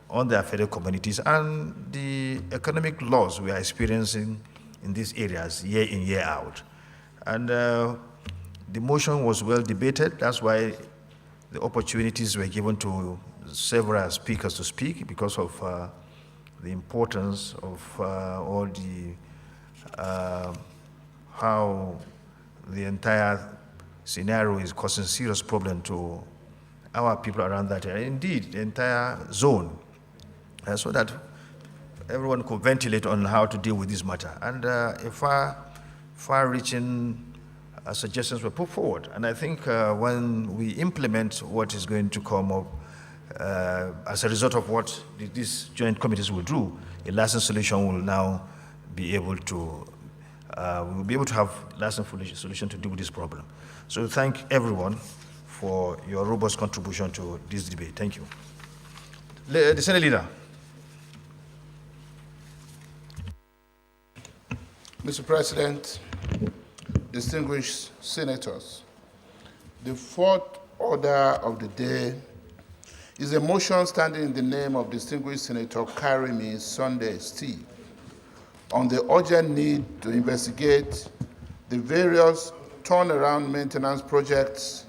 on the affected communities and the economic loss we are experiencing in these areas year in, year out. And the motion was well debated. That's why the opportunities were given to several speakers to speak because of the importance of all the how the entire scenario is causing serious problem to our people around that area, indeed, the entire zone, so that everyone could ventilate on how to deal with this matter. And far-reaching suggestions were put forward. And I think when we implement what is going to come up as a result of what these joint committees will do, a lasting solution will now be able to we'll be able to have lasting solution to deal with this problem. So thank everyone for your robust contribution to this debate. Thank you. The Senate Leader. Mr. President, distinguished senators, the fourth order of the day is a motion standing in the name of distinguished Senator Karimi Sunday Steve on the urgent need to investigate the various turnaround maintenance projects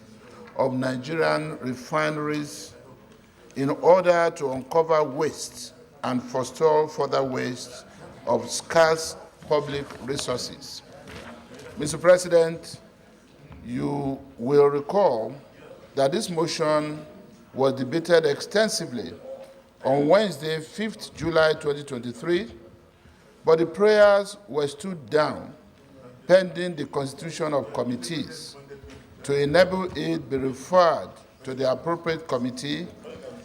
of Nigerian refineries in order to uncover waste and forestall further waste of scarce public resources. Mr. President, you will recall that this motion was debated extensively on Wednesday, 5th July 2023, but the prayers were stood down pending the constitution of committees to enable it be referred to the appropriate committee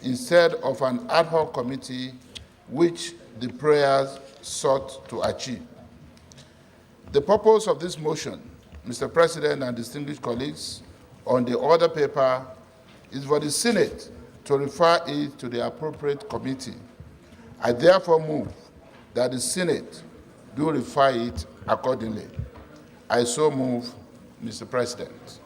instead of an ad hoc committee, which the prayers sought to achieve. The purpose of this motion, Mr. President and distinguished colleagues, on the order paper is for the Senate to refer it to the appropriate committee. I therefore move that the Senate do refer it accordingly. I so move, Mr. President.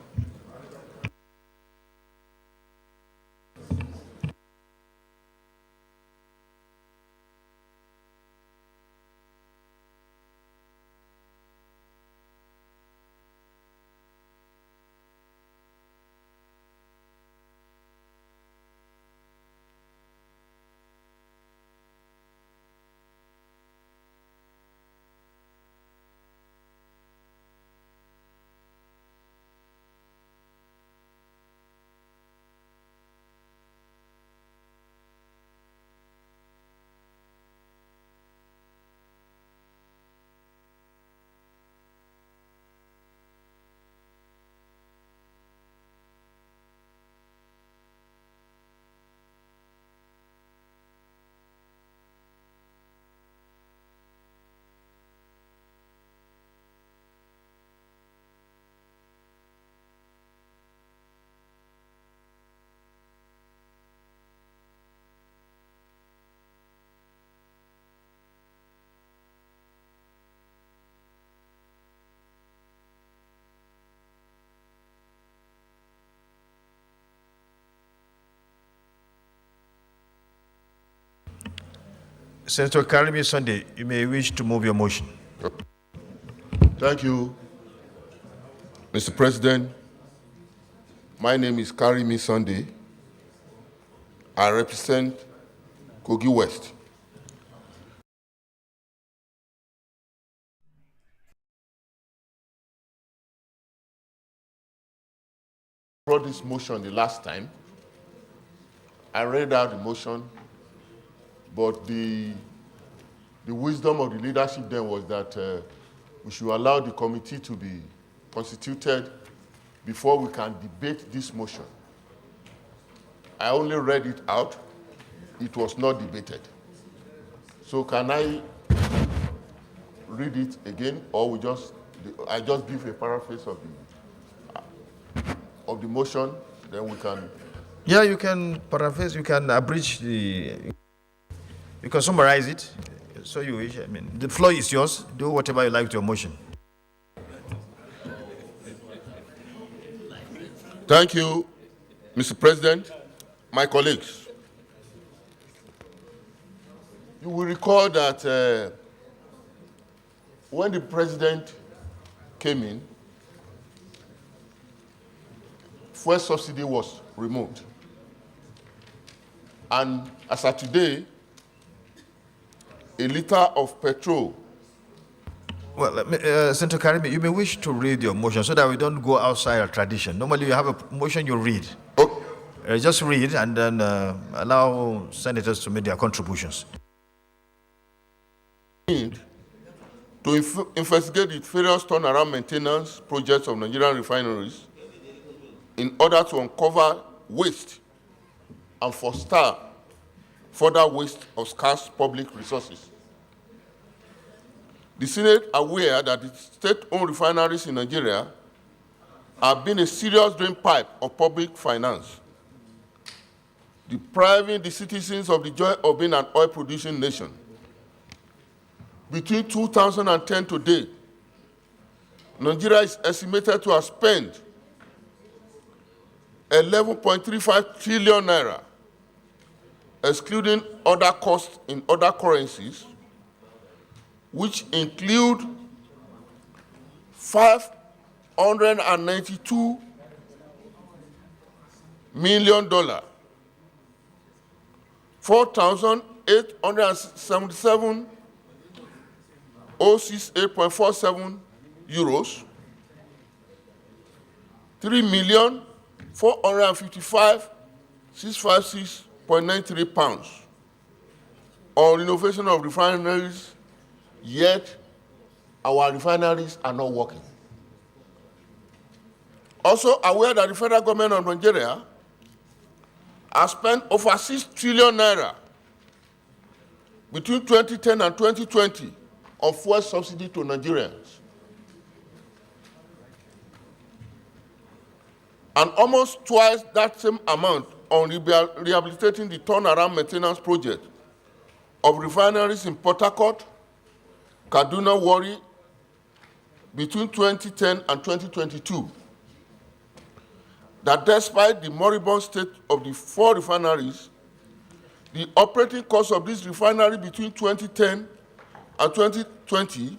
Senator Karimi Sunday, you may wish to move your motion. Thank you, Mr. President. My name is Karimi Sunday. I represent Kogi West. I brought this motion the last time. I read out the motion, but the wisdom of the leadership then was that we should allow the committee to be constituted before we can debate this motion. I only read it out. It was not debated. So can I read it again, or I just give a paraphrase of the motion, then we can. Yeah, you can paraphrase, you can abridge you can summarize it. So you wish. I mean, the floor is yours. Do whatever you like with your motion. Thank you, Mr. President, my colleagues. You will recall that when the president came in, fuel subsidy was removed. And as of today, a liter of petrol. Well, Senator Karimi, you may wish to read your motion so that we don't go outside our tradition. Normally, you have a motion, you read. Okay. Just read and then allow senators to make their contributions. To investigate the various turnaround maintenance projects of Nigerian refineries in order to uncover waste and foster further waste of scarce public resources. The Senate, aware that the state-owned refineries in Nigeria have been a serious drainpipe of public finance, depriving the citizens of the joy of being an oil-producing nation. Between 2010 to date, Nigeria is estimated to have spent 11.35 trillion naira, excluding other costs in other currencies, which include $592 million, 4,877 068.47 euros, 3,455,656.93 pounds on renovation of refineries, yet our refineries are not working. Also aware that the federal government of Nigeria has spent over 6 trillion naira between 2010 and 2020 on fuel subsidy to Nigerians. And almost twice that same amount on rehabilitating the turnaround maintenance project of refineries in Port Harcourt, Kaduna, Warri, between 2010 and 2022. That despite the moribund state of the 4 refineries, the operating cost of this refinery between 2010 and 2020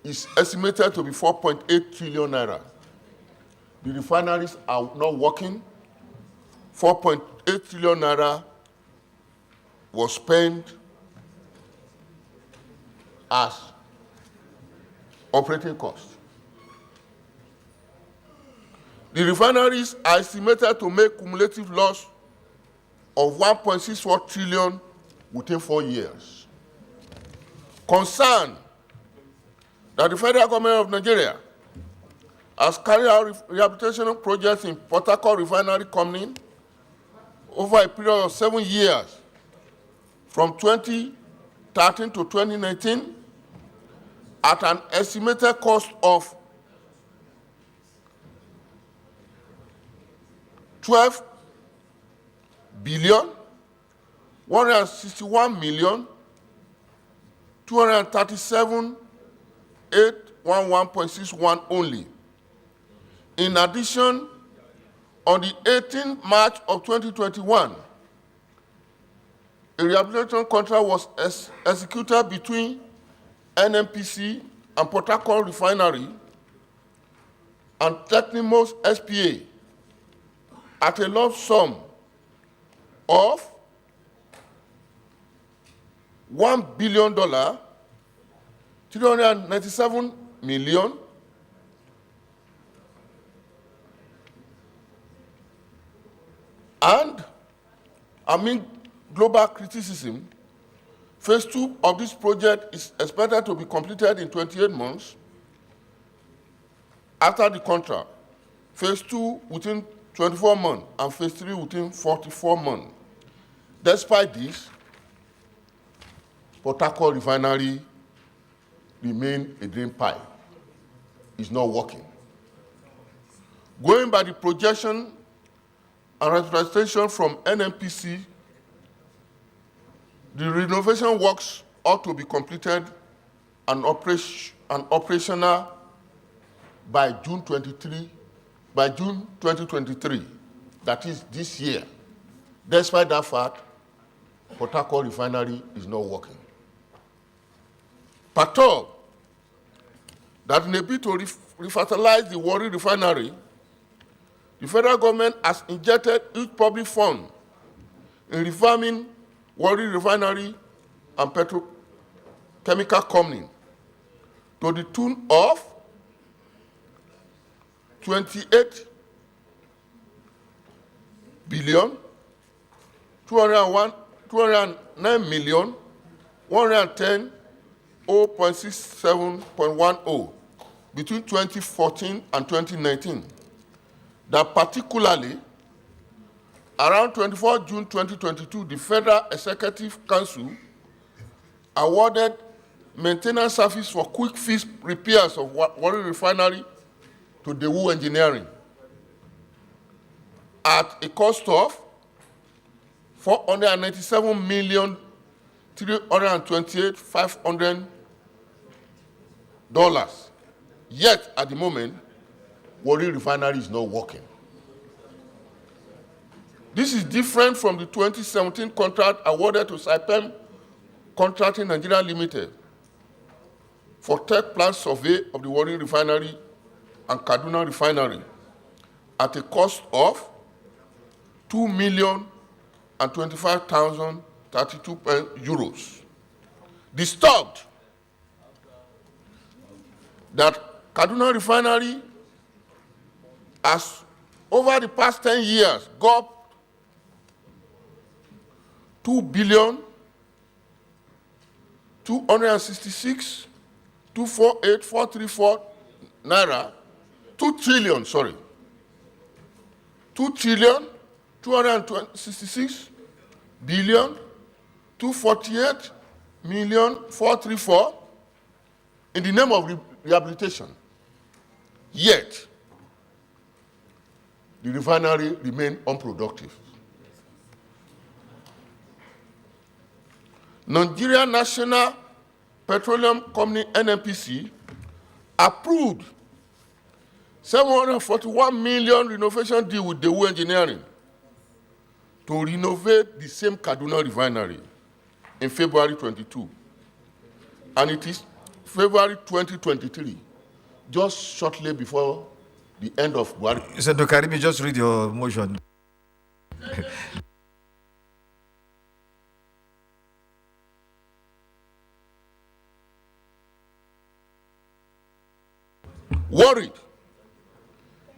is estimated to be 4.8 trillion naira. The refineries are not working. 4.8 trillion naira was spent as operating costs. The refineries are estimated to make cumulative loss of 1.64 trillion within 4 years. Concerned that the federal government of Nigeria has carried out rehabilitation projects in Port Harcourt Refinery Company over a period of 7 years, from 2013 to 2019, at an estimated cost of 12 billion 161 million 237,811.61 only. In addition, on the 18th March of 2021, a rehabilitation contract was executed between NNPC and Port Harcourt Refinery and Technimos SPA at a lump sum of $1 billion, 397 million, and amid global criticism, Phase 2 of this project is expected to be completed in 28 months after the contract. Phase 2 within 24 months and phase 3 within 44 months. Despite this, Port Harcourt refinery remains a drain pipe. It's not working. Going by the projection and representation from NNPC, the renovation works ought to be completed and operational by June 2023, that is this year. Despite that fact, Port Harcourt refinery is not working. Perturbed that in a bid to refertilize the Warri refinery, the federal government has injected huge public funds in refarming Warri refinery and petrochemical company to the tune of 28 billion 209 million 110 0.67.10 between 2014 and 2019. That particularly, around 24 June 2022, the Federal Executive Council awarded maintenance service for quick fix repairs of Warri Refinery to Daewoo Engineering at a cost of $497,328,500. Yet, at the moment, Warri Refinery is not working. This is different from the 2017 contract awarded to Saipem Contracting Nigeria Limited for tech plant survey of the Warri Refinery and Kaduna Refinery at a cost of €2,025,032. Disturbed that Kaduna Refinery has, over the past 10 years, got $2,266,248,434 naira, 2 trillion, sorry, 2,266,248,434 in the name of rehabilitation. Yet, the refinery remains unproductive. Nigeria National Petroleum Company, NNPC, approved 741 million renovation deal with Daewoo Engineering to renovate the same Kaduna refinery in February 22. And it is February 2023, just shortly before the end of Buhari. Senator Karimi, just read your motion. Worried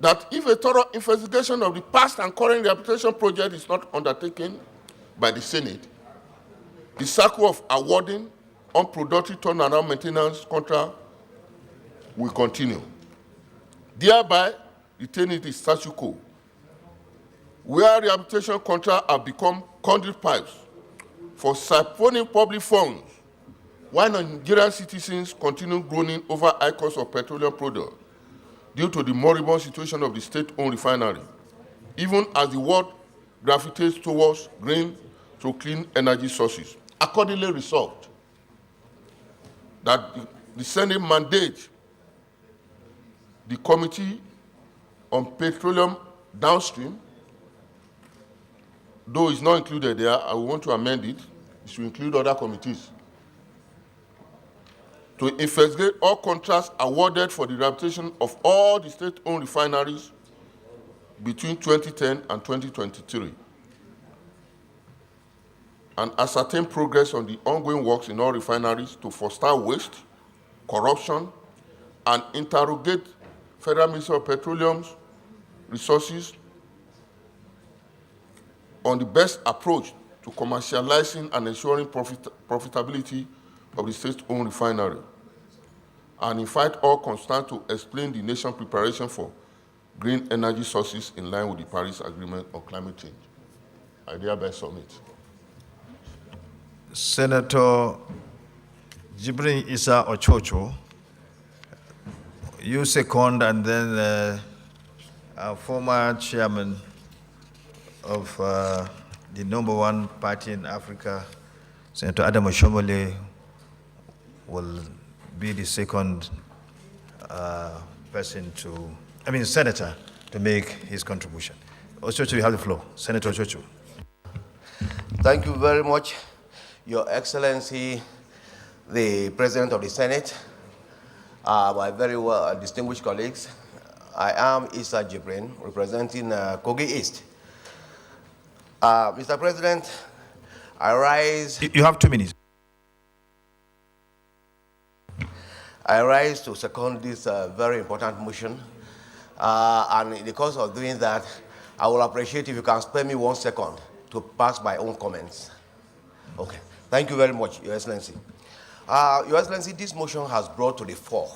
that if a thorough investigation of the past and current rehabilitation project is not undertaken by the Senate, the cycle of awarding unproductive turnaround maintenance contract will continue, thereby retaining the status quo, where rehabilitation contracts have become conduit pipes for siphoning public funds, while Nigerian citizens continue groaning over high cost of petroleum products due to the moribund situation of the state-owned refinery, even as the world gravitates towards green to clean energy sources. Accordingly resolved that the Senate mandate the Committee on Petroleum Downstream, though it's not included there, I want to amend it. It should include other committees, to investigate all contracts awarded for the rehabilitation of all the state-owned refineries between 2010 and 2023, and ascertain progress on the ongoing works in all refineries to foster waste, corruption, and interrogate Federal Ministry of Petroleum Resources on the best approach to commercializing and ensuring profitability of the state-owned refinery, and invite all concerned to explain the nation's preparation for green energy sources in line with the Paris Agreement on climate change. I thereby submit. Senator Jibrin Issa Ochocho, you second, and then our former chairman of the #1 party in Africa, Senator Adam Oshomole, will be the second senator to make his contribution. Ochocho, you have the floor. Senator Ochocho. Thank you very much, Your Excellency, the President of the Senate, my very well distinguished colleagues. I am Issa Jibrin, representing Kogi East. Mr. President, I rise... You have 2 minutes. I rise to second this very important motion. And in the course of doing that, I will appreciate if you can spare me 1 second to pass my own comments. Okay. Thank you very much, Your Excellency. Your Excellency, this motion has brought to the fore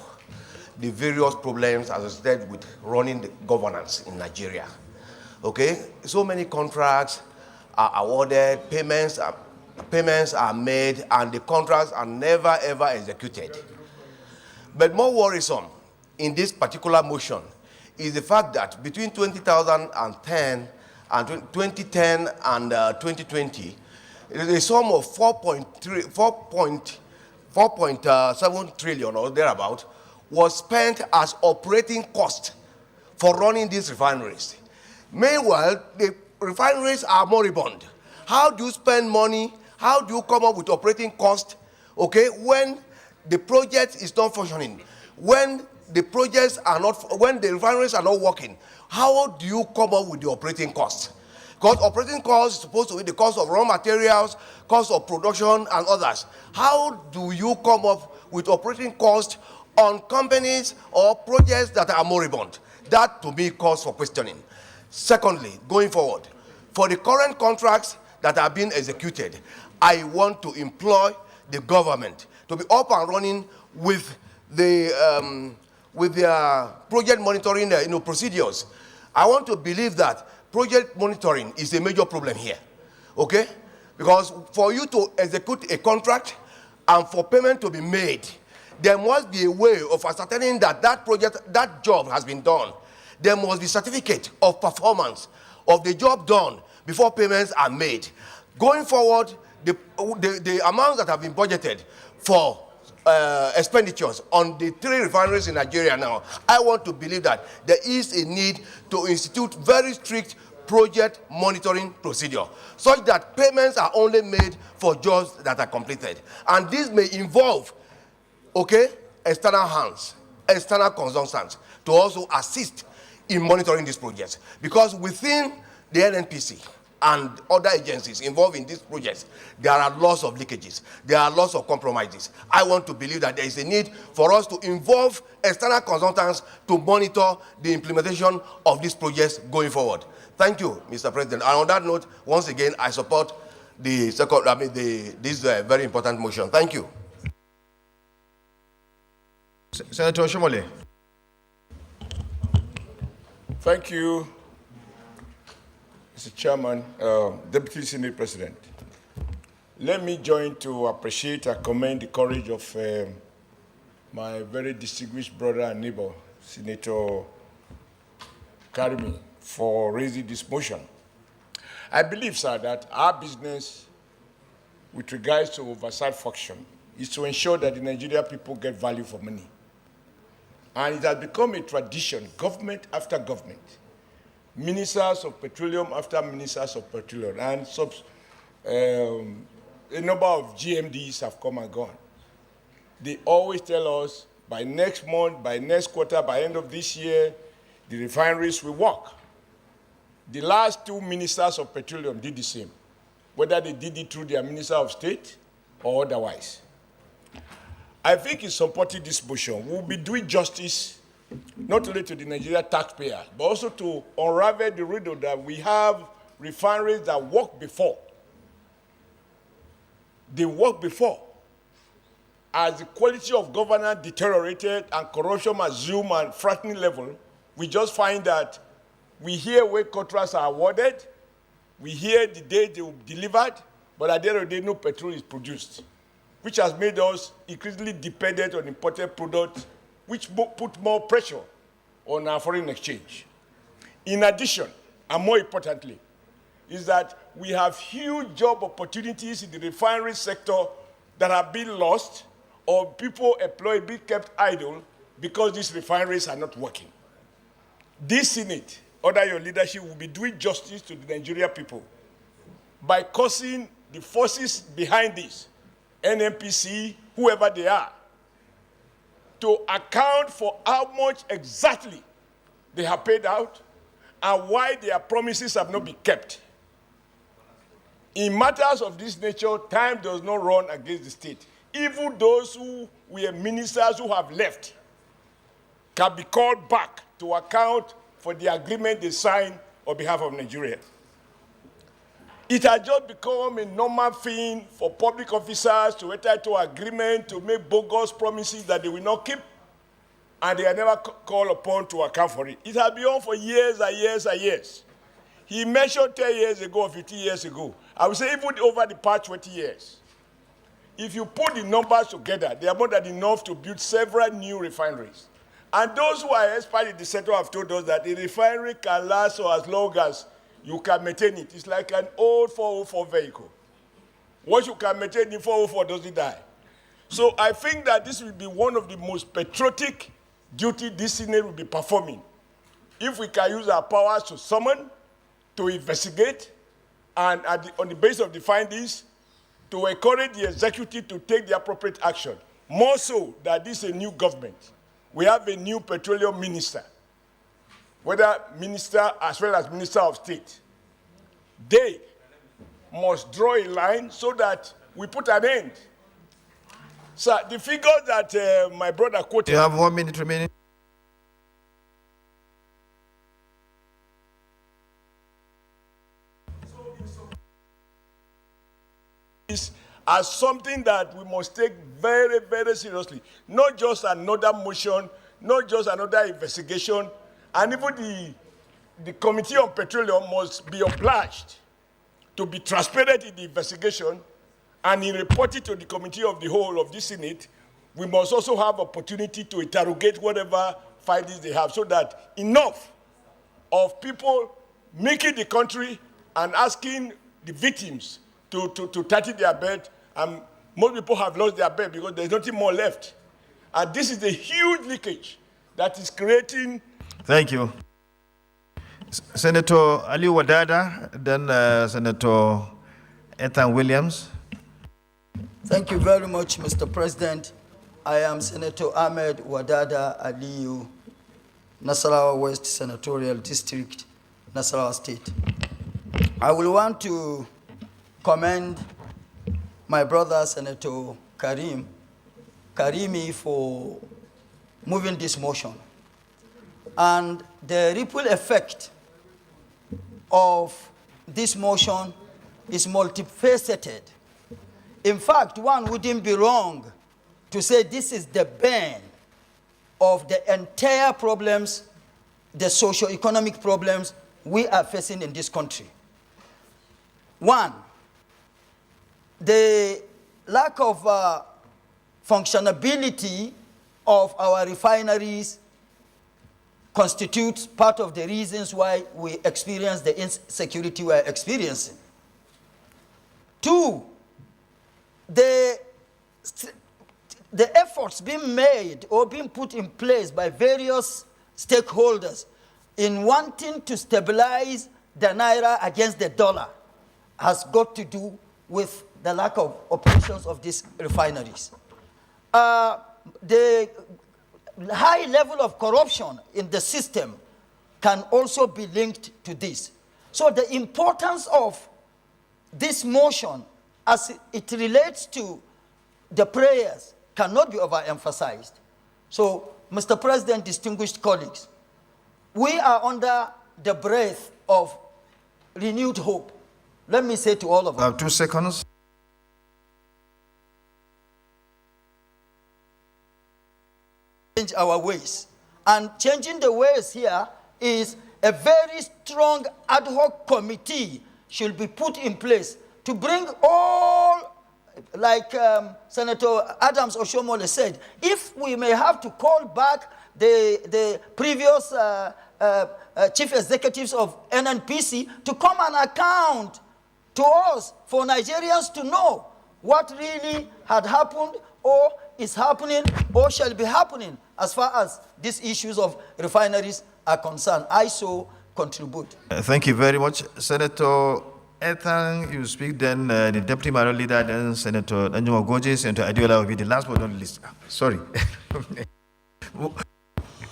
the various problems associated with running the governance in Nigeria. Okay? So many contracts are awarded, payments are made, and the contracts are never ever executed. But more worrisome in this particular motion is the fact that between 2010 and 2020, a sum of 4.7 trillion or thereabout was spent as operating cost for running these refineries. Meanwhile, the refineries are moribund. How do you spend money? How do you come up with operating cost, okay, when the project is not functioning, when the refineries are not working? How do you come up with the operating cost? Because operating cost is supposed to be the cost of raw materials, cost of production, and others. How do you come up with operating cost on companies or projects that are moribund? That, to me, calls for questioning. Secondly, going forward, for the current contracts that are being executed, I want to employ the government to be up and running with their project monitoring procedures. I want to believe that project monitoring is a major problem here, okay? Because for you to execute a contract and for payment to be made, there must be a way of ascertaining that that job has been done. There must be certificate of performance of the job done before payments are made. Going forward, the amounts that have been budgeted for expenditures on the 3 refineries in Nigeria now, I want to believe that there is a need to institute very strict project monitoring procedure such that payments are only made for jobs that are completed. And this may involve, okay, external hands, external consultants to also assist in monitoring these projects. Because within the NNPC and other agencies involved in these projects, there are lots of leakages. There are lots of compromises. I want to believe that there is a need for us to involve external consultants to monitor the implementation of these projects going forward. Thank you, Mr. President. And on that note, once again, I support this very important motion. Thank you. Senator Oshomole. Thank you, Mr. Chairman, Deputy Senate President. Let me join to appreciate and commend the courage of my very distinguished brother and neighbor, Senator Karimi, for raising this motion. I believe, sir, that our business with regards to oversight function is to ensure that the Nigerian people get value for money. And it has become a tradition, government after government, ministers of petroleum after ministers of petroleum, and a number of GMDs have come and gone. They always tell us by next month, by next quarter, by end of this year, the refineries will work. The last 2 ministers of petroleum did the same, whether they did it through their minister of state or otherwise. I think in supporting this motion, we'll be doing justice not only to the Nigerian taxpayer, but also to unravel the riddle that we have refineries that worked before they worked before. As the quality of governance deteriorated and corruption assumed and frightening level, we just find that we hear where contracts are awarded, we hear the day they will be delivered, but at the end of the day, no petrol is produced, which has made us increasingly dependent on imported products, which put more pressure on our foreign exchange. In addition, and more importantly, is that we have huge job opportunities in the refinery sector that have been lost or people employed being kept idle because these refineries are not working. This Senate, under your leadership, will be doing justice to the Nigerian people by causing the forces behind this, NNPC, whoever they are, to account for how much exactly they have paid out and why their promises have not been kept. In matters of this nature, time does not run against the state. Even those who were ministers who have left can be called back to account for the agreement they signed on behalf of Nigeria. It has just become a normal thing for public officers to enter into agreement to make bogus promises that they will not keep, and they are never called upon to account for it. It has been on for years and years and years. He mentioned 10 years ago or 15 years ago. I would say even over the past 20 years. If you put the numbers together, they are more than enough to build several new refineries. And those who are experts in the sector have told us that a refinery can last for as long as you can maintain it. It's like an old 404 vehicle. Once you can maintain the 404, doesn't die. So I think that this will be one of the most patriotic duties this Senate will be performing. If we can use our powers to summon, to investigate, and on the basis of the findings, to encourage the executive to take the appropriate action. More so that this is a new government. We have a new petroleum minister, whether minister as well as minister of state. They must draw a line so that we put an end. So the figure that my brother quoted. You have 1 minute remaining. As something that we must take very, very seriously. Not just another motion, not just another investigation, and even the Committee on Petroleum must be obliged to be transparent in the investigation, and in reporting to the Committee of the Whole of the Senate, we must also have opportunity to interrogate whatever findings they have, so that enough of people making the country and asking the victims to tighten their belt, and most people have lost their belt because there's nothing more left. And this is a huge leakage that is creating. Thank you. Senator Ali Wadada, then Senator Ethan Williams. Thank you very much, Mr. President. I am Senator Ahmed Wadada Aliyu, Nasarawa West Senatorial District, Nasarawa State. I will want to commend my brother, Senator Karimi, for moving this motion. And the ripple effect of this motion is multifaceted. In fact, one wouldn't be wrong to say this is the bane of the entire problems, the socio-economic problems we are facing in this country. One, the lack of functionability of our refineries constitutes part of the reasons why we experience the insecurity we are experiencing. Two, the efforts being made or being put in place by various stakeholders in wanting to stabilize the naira against the dollar has got to do with the lack of operations of these refineries. The high level of corruption in the system can also be linked to this. So the importance of this motion as it relates to the prayers cannot be overemphasized. So, Mr. President, distinguished colleagues, we are under the breath of renewed hope. Let me say to all of us. 2 seconds. change our ways. And changing the ways here is a very strong ad hoc committee should be put in place to bring all, like Senator Adams Oshomole said, if we may have to call back the previous chief executives of NNPC to come and account to us for Nigerians to know what really had happened or is happening or shall be happening as far as these issues of refineries are concerned. I so contribute. Thank you very much. Senator Ethan, you speak, then the Deputy Minority Leader, then Senator Danjuma Goje, Senator Adiola will be the last but not least. Sorry.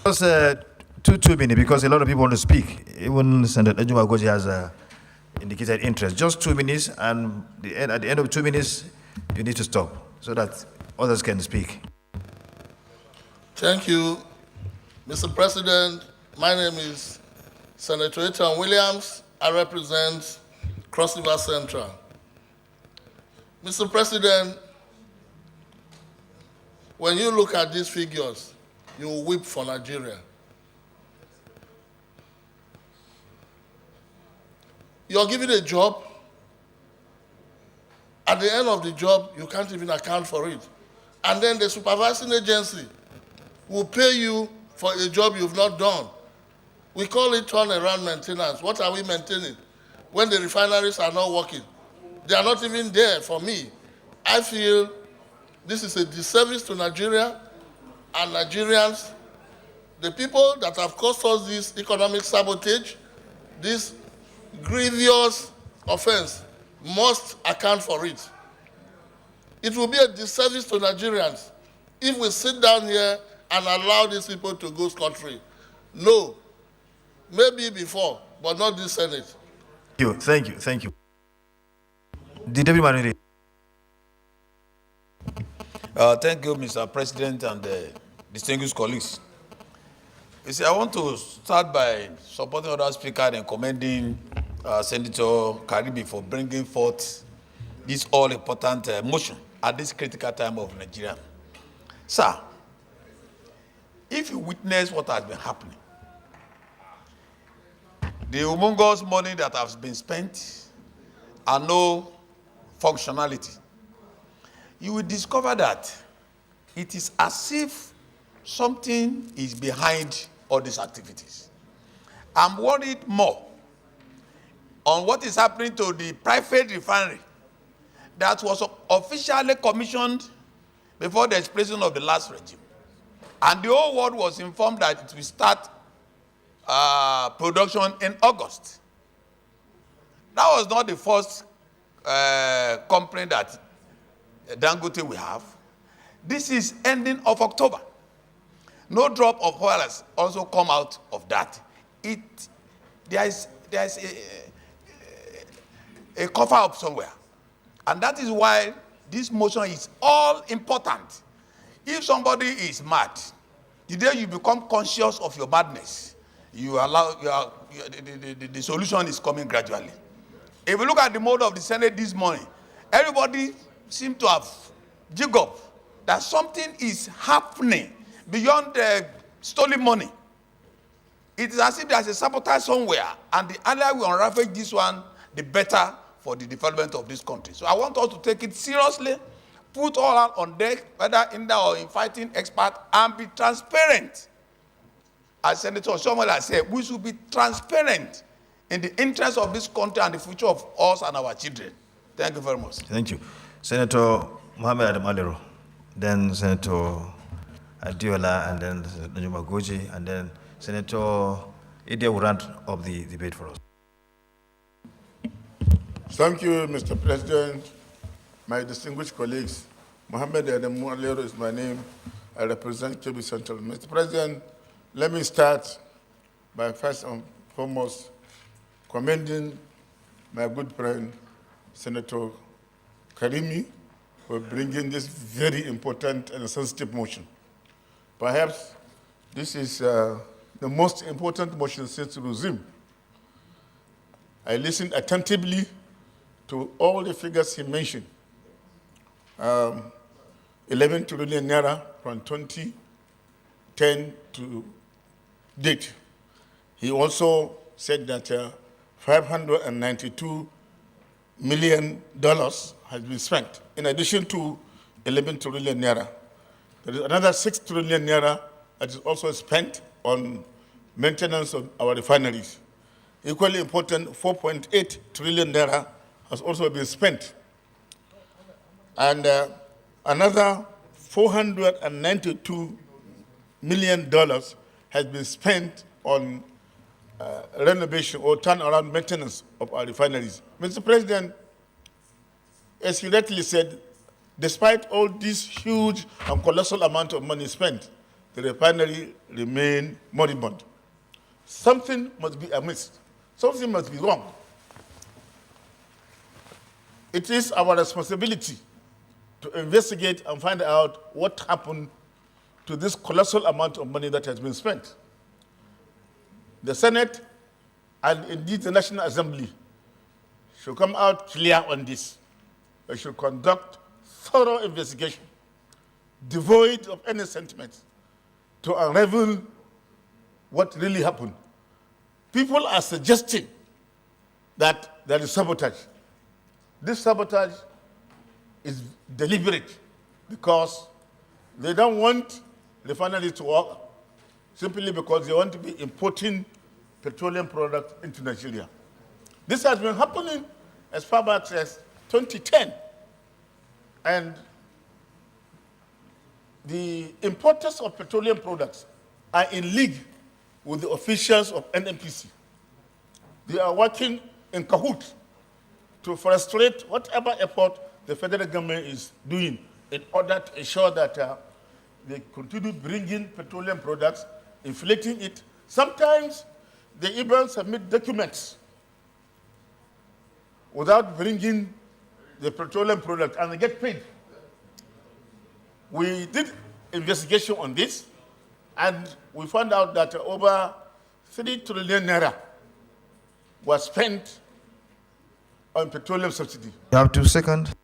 Just 2 minutes, because a lot of people want to speak. Even Senator Danjuma Goje has indicated interest. Just 2 minutes, and at the end of 2 minutes, you need to stop so that others can speak. Thank you, Mr. President. My name is Senator Ethan Williams. I represent Cross River Central. Mr. President, when you look at these figures, you will weep for Nigeria. You're given a job. At the end of the job, you can't even account for it. And then the supervising agency will pay you for a job you've not done. We call it turnaround maintenance. What are we maintaining? When the refineries are not working, they are not even there for me. I feel this is a disservice to Nigeria and Nigerians. The people that have caused us this economic sabotage, this grievous offense, must account for it. It will be a disservice to Nigerians if we sit down here and allow these people to go scot-free. No, maybe before, but not this Senate. Thank you. The Deputy Minority. Thank you, Mr. President and distinguished colleagues. You see, I want to start by supporting other speakers and commending Senator Karibi for bringing forth this all-important motion at this critical time of Nigeria. Sir, if you witness what has been happening, the humongous money that has been spent and no functionality, you will discover that it is as if something is behind all these activities. I'm worried more on what is happening to the private refinery that was officially commissioned before the expiration of the last regime. And the whole world was informed that it will start production in August. That was not the first complaint that Dangote will have. This is ending of October. No drop of oil has also come out of that. There is a cover up somewhere. And that is why this motion is all important. If somebody is mad, the day you become conscious of your madness, the solution is coming gradually. If you look at the mode of the Senate this morning, everybody seems to have jigged up that something is happening beyond the stolen money. It is as if there's a sabotage somewhere, and the earlier we unravel this one, the better for the development of this country. So I want us to take it seriously, put all out on deck, whether in there or in fighting expert, and be transparent. As Senator Oshomole said, we should be transparent in the interest of this country and the future of us and our children. Thank you very much. Thank you. Senator Mohammed Adam Alero, then Senator Adiola, and then Senator Danjuma Goje, and then Senator Idia will round up the debate for us. Thank you, Mr. President. My distinguished colleagues, Mohammed Adam Alero is my name. I represent Kebbi Central. Mr. President, let me start by first and foremost commending my good friend, Senator Karimi, for bringing this very important and sensitive motion. Perhaps this is the most important motion since the regime. I listened attentively to all the figures he mentioned. 11 trillion naira from 20 2010 to date. He also said that $592 million has been spent, in addition to 11 trillion naira. There is another 6 trillion naira that is also spent on maintenance of our refineries. Equally important, 4.8 trillion naira has also been spent. And another $492 million has been spent on renovation or turnaround maintenance of our refineries. Mr. President, as you rightly said, despite all this huge and colossal amount of money spent, the refinery remains moribund. Something must be amiss. Something must be wrong. It is our responsibility to investigate and find out what happened to this colossal amount of money that has been spent. The Senate and indeed the National Assembly should come out clear on this. They should conduct thorough investigation, devoid of any sentiment, to unravel what really happened. People are suggesting that there is sabotage. This sabotage is deliberate because they don't want refineries to work simply because they want to be importing petroleum products into Nigeria. This has been happening as far back as 2010. And the importers of petroleum products are in league with the officials of NNPC. They are working in cahoots to frustrate whatever effort the federal government is doing in order to ensure that they continue bringing petroleum products, inflating it. Sometimes they even submit documents without bringing the petroleum product, and they get paid. We did investigation on this, and we found out that over 3 trillion naira was spent on petroleum subsidy. You have 2 seconds.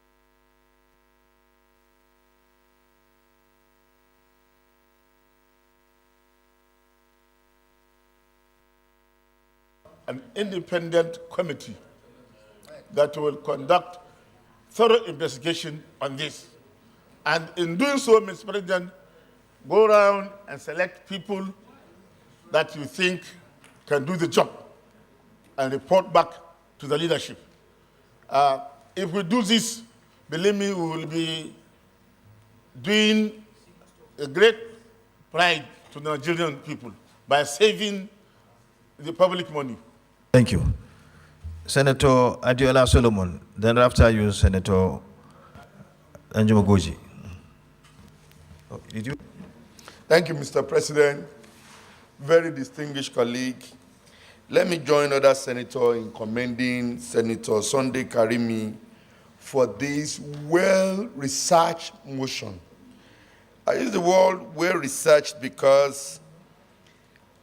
An independent committee that will conduct thorough investigation on this. And in doing so, Mr. President, go around and select people that you think can do the job and report back to the leadership. If we do this, believe me, we will be doing a great pride to the Nigerian people by saving the public money. Thank you. Senator Adiola Solomon, then after you, Senator Anjumogoji. Did you? Thank you, Mr. President. Very distinguished colleague. Let me join other senators in commending Senator Sunday Karimi for this well-researched motion. I use the word well-researched because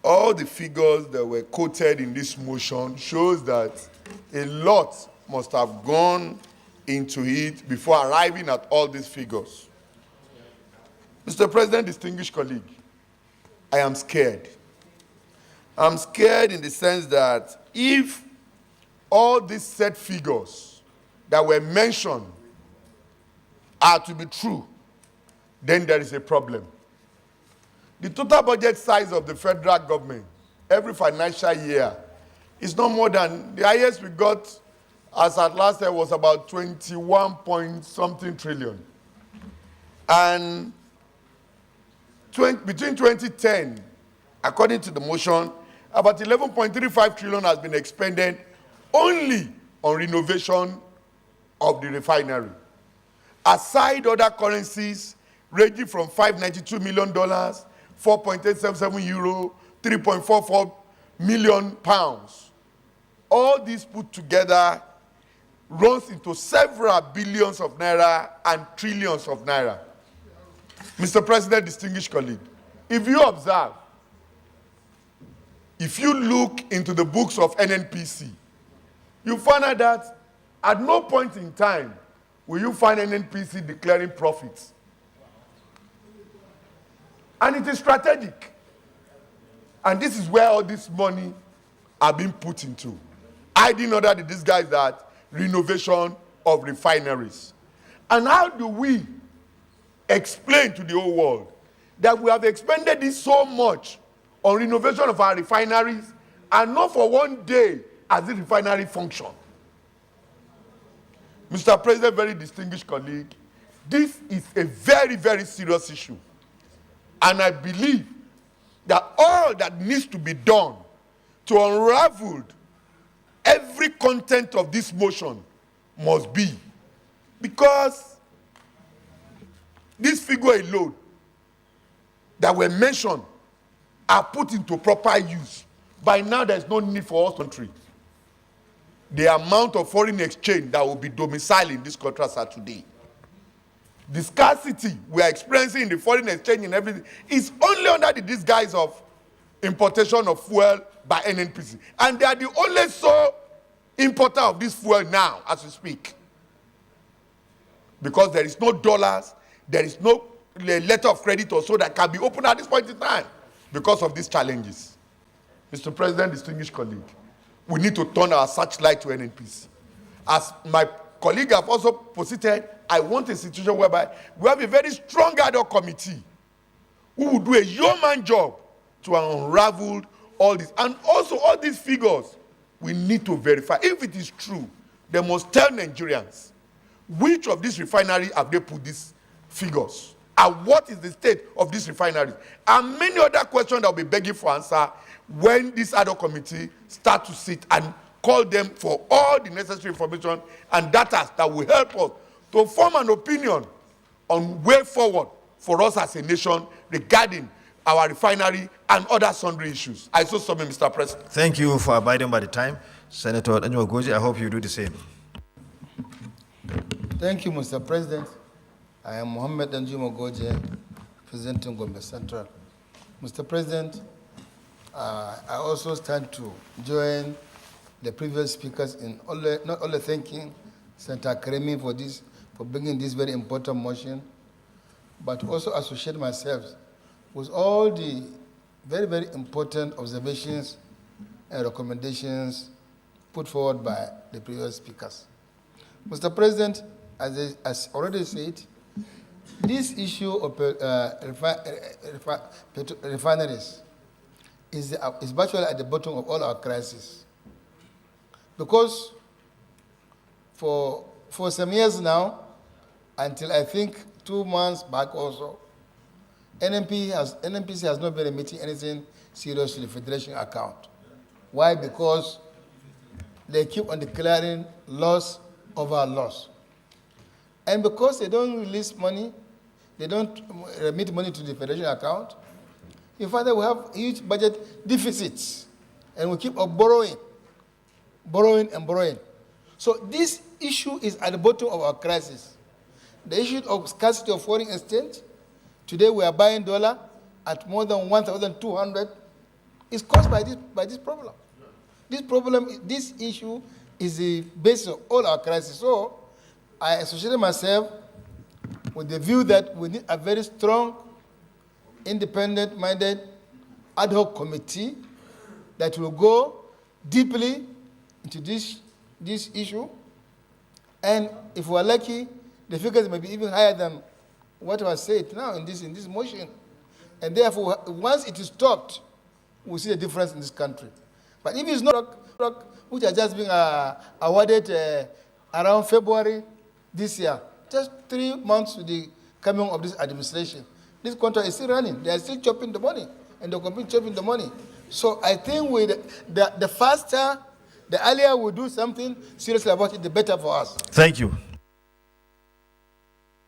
all the figures that were quoted in this motion shows that a lot must have gone into it before arriving at all these figures. Mr. President, distinguished colleague, I am scared. I'm scared in the sense that if all these set figures that were mentioned are to be true, then there is a problem. The total budget size of the federal government every financial year is no more than, the highest we got as at last year was about 21 point something trillion. And between 2010, according to the motion, about 11.35 trillion has been expended only on renovation of the refinery. Aside other currencies ranging from $592 million, 4.877 euro, 3.44 million pounds. All these put together runs into several billions of naira and trillions of naira. Mr. President, distinguished colleague, if you observe, if you look into the books of NNPC, you find out that at no point in time will you find NNPC declaring profits. And it is strategic. And this is where all this money are being put into. I didn't know that these guys that renovation of refineries. And how do we explain to the whole world that we have expended this so much on renovation of our refineries and not for one day as the refinery function? Mr. President, very distinguished colleague, this is a very, very serious issue. And I believe that all that needs to be done to unravel every content of this motion must be, because this figure alone that were mentioned are put into proper use. By now, there's no need for us to treat. The amount of foreign exchange that will be domiciled in these contracts are today. The scarcity we are experiencing in the foreign exchange and everything is only under the disguise of importation of fuel by NNPC. And they are the only sole importer of this fuel now, as we speak. Because there is no dollars, there is no letter of credit or so that can be opened at this point in time because of these challenges. Mr. President, distinguished colleague, we need to turn our searchlight to NNPC. As my colleague have also posited, I want a situation whereby we have a very strong ad hoc committee who will do a yeoman job to unravel all this. And also all these figures, we need to verify. If it is true, they must tell Nigerians which of these refineries have they put these figures, and what is the state of these refineries, and many other questions that will be begging for answer when this ad hoc committee start to sit and call them for all the necessary information and data that will help us to form an opinion on way forward for us as a nation regarding our refinery and other sundry issues. I so submit, Mr. President. Thank you for abiding by the time. Senator Danjuma Goje, I hope you do the same. Thank you, Mr. President. I am Mohammed Danjuma Goje, representing Gombe Central. Mr. President, I also stand to join the previous speakers in not only thanking Senator Kremi for bringing this very important motion, but also associate myself with all the very, very important observations and recommendations put forward by the previous speakers. Mr. President, as already said, this issue of refineries is virtually at the bottom of all our crises. Because for some years now, until I think 2 months back also, NNPC has not been remitting anything serious to the Federation account. Why? Because they keep on declaring loss over loss. And because they don't release money, they don't remit money to the Federation account, in fact, we have huge budget deficits, and we keep on borrowing and borrowing. So this issue is at the bottom of our crisis. The issue of scarcity of foreign exchange, today we are buying dollar at more than 1,200, is caused by this problem. This issue is the basis of all our crises. So I associated myself with the view that we need a very strong, independent-minded ad hoc committee that will go deeply into this issue. And if we're lucky, the figures may be even higher than what was said now in this motion. And therefore, once it is stopped, we'll see a difference in this country. But if it's not, which are just being awarded around February this year, just 3 months to the coming of this administration, this contract is still running. They are still chopping the money, and they'll continue chopping the money. So I think the faster, the earlier we do something seriously about it, the better for us. Thank you.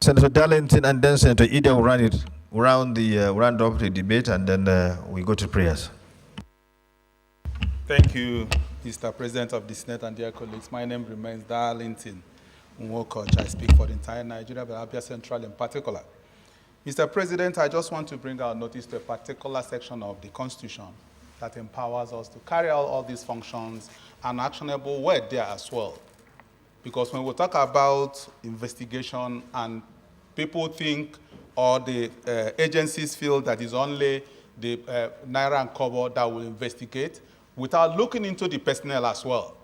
Senator Darlington and then Senator Ida will round up the debate, and then we go to prayers. Thank you, Mr. President of the Senate and dear colleagues. My name remains Darlington Nwokoch. I speak for the entire Nigeria, but Abia Central in particular. Mr. President, I just want to bring our notice to a particular section of the Constitution that empowers us to carry out all these functions, and actionable word there as well. Because when we talk about investigation and people think or the agencies feel that it's only the Naira and Kobo that will investigate without looking into the personnel as well.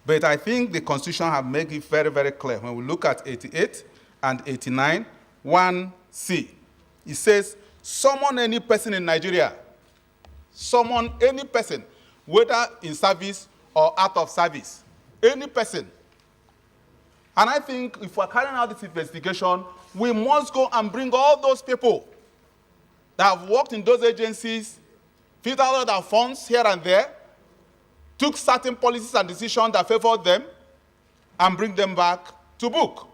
But I think the Constitution has made it very, very clear. When we look at 88 and 89, 1C, it says, summon any person in Nigeria, summon any person, whether in service or out of service, any person. And I think if we're carrying out this investigation, we must go and bring all those people that have worked in those agencies, filtered out their funds here and there, took certain policies and decisions that favored them, and bring them back to book,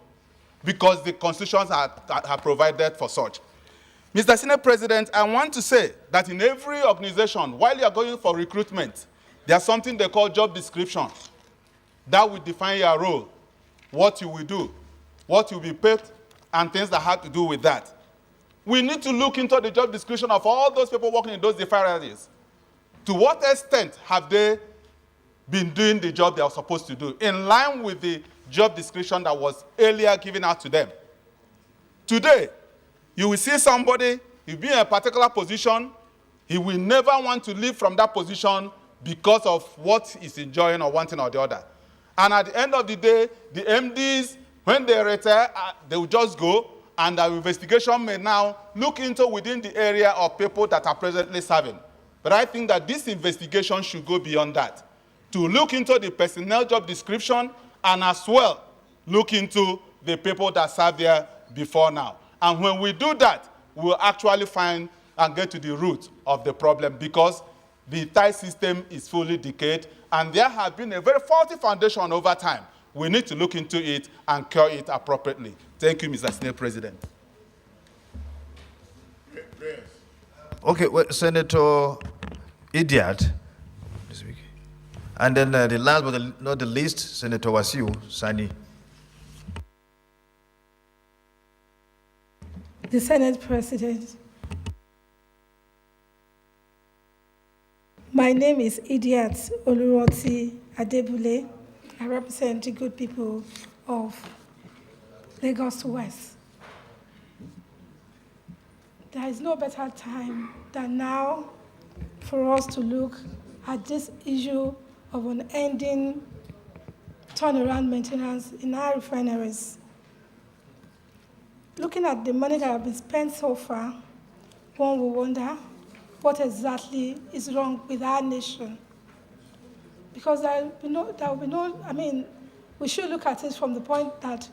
because the constitutions have provided for such. Mr. Senate President, I want to say that in every organization, while you are going for recruitment, there's something they call job description. That will define your role, what you will do, what you will be paid, and things that have to do with that. We need to look into the job description of all those people working in those different areas. To what extent have they been doing the job they are supposed to do, in line with the job description that was earlier given out to them? Today, you will see somebody, he'll be in a particular position, he will never want to leave from that position because of what he's enjoying or one thing or the other. And at the end of the day, the MDs, when they retire, they will just go, and the investigation may now look into within the area of people that are presently serving. But I think that this investigation should go beyond that, to look into the personnel job description, and as well look into the people that served there before now. And when we do that, we'll actually find and get to the root of the problem, because the entire system is fully decayed, and there has been a very faulty foundation over time. We need to look into it and cure it appropriately. Thank you, Mr. Senate President. Okay, well, Senator Idiat. And then the last but not the least, Senator Wasiu Sani. The Senate President. My name is Idiat Oluroti Adebule. I represent the good people of Lagos West. There is no better time than now for us to look at this issue of unending turnaround maintenance in our refineries. Looking at the money that has been spent so far, one will wonder what exactly is wrong with our nation. Because we should look at it from the point that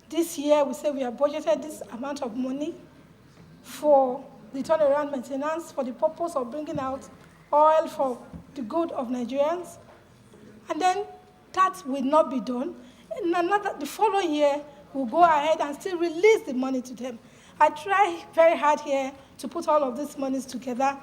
this year we say we have budgeted this amount of money for the turnaround maintenance for the purpose of bringing out oil for the good of Nigerians. And then that will not be done. And the following year, we'll go ahead and still release the money to them. I try very hard here to put all of these monies together.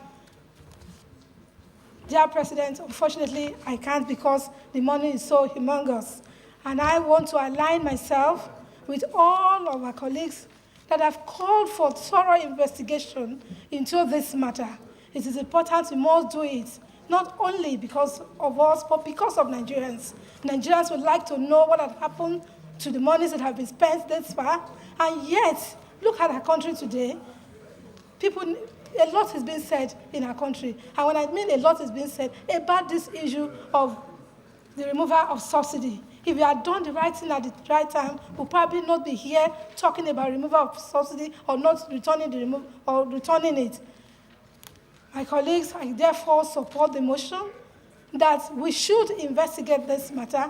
Dear President, unfortunately, I can't because the money is so humongous. And I want to align myself with all of our colleagues that have called for thorough investigation into this matter. It is important we must do it, not only because of us, but because of Nigerians. Nigerians would like to know what has happened to the monies that have been spent this far. And yet, look at our country today. A lot is being said in our country. And when I mean a lot is being said about this issue of the removal of subsidy. If we had done the right thing at the right time, we'll probably not be here talking about removal of subsidy or not returning it. My colleagues, I therefore support the motion that we should investigate this matter.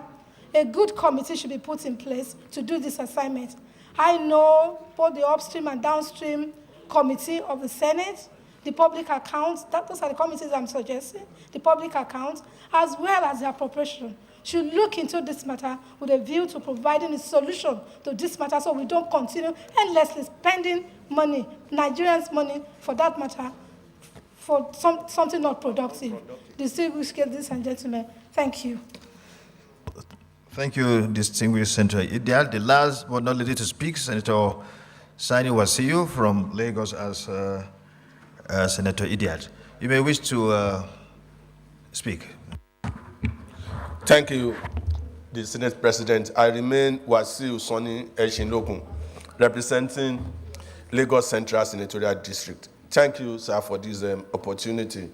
A good committee should be put in place to do this assignment. I know both the upstream and downstream committee of the Senate, the public accounts, those are the committees I'm suggesting, the public accounts, as well as the appropriation, should look into this matter with a view to providing a solution to this matter so we don't continue endlessly spending money, Nigerians' money, for that matter, for something not productive. Distinguished ladies and gentlemen, thank you. Thank you, distinguished Senator Idiat. The last but not least to speak, Senator Sani Wasiu from Lagos as Senator Idiat. You may wish to speak. Thank you, the Senate President. I remain Wasiu Sani Eshinlokun, representing Lagos Central Senatorial District. Thank you, sir, for this opportunity.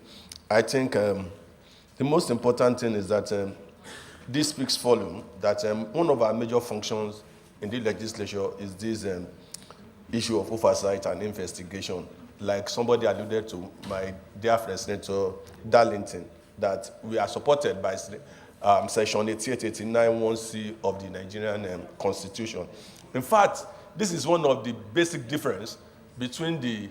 I think the most important thing is that this speaks volume, that one of our major functions in the legislature is this issue of oversight and investigation. Like somebody alluded to, my dear friend Senator Darlington, that we are supported by Section 8889(1)(c) of the Nigerian Constitution. In fact, this is one of the basic differences between the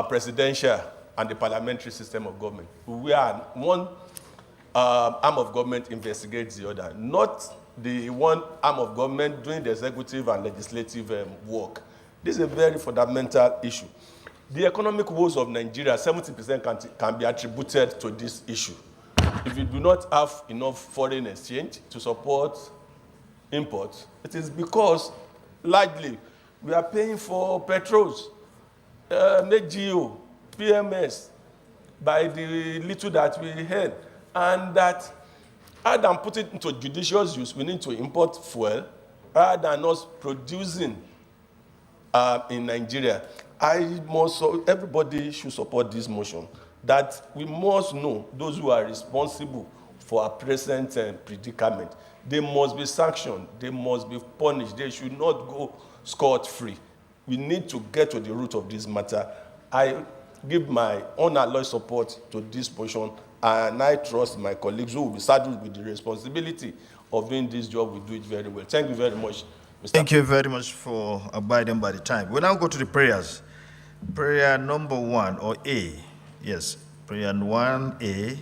presidential and the parliamentary system of government. We are one arm of government investigates the other, not the one arm of government doing the executive and legislative work. This is a very fundamental issue. The economic woes of Nigeria, 70% can be attributed to this issue. If you do not have enough foreign exchange to support imports, it is because largely we are paying for petrols, NGO, PMS, by the little that we earn, and that rather than put it into judicious use, we need to import fuel rather than us producing in Nigeria. Everybody should support this motion, that we must know those who are responsible for our present predicament. They must be sanctioned, they must be punished, they should not go scot-free. We need to get to the root of this matter. I give my unalloyed support to this motion, and I trust my colleagues who will be saddled with the responsibility of doing this job will do it very well. Thank you very much, Mr. Thank you very much for abiding by the time. We'll now go to the prayers. Prayer number 1, or A. Yes, prayer 1A.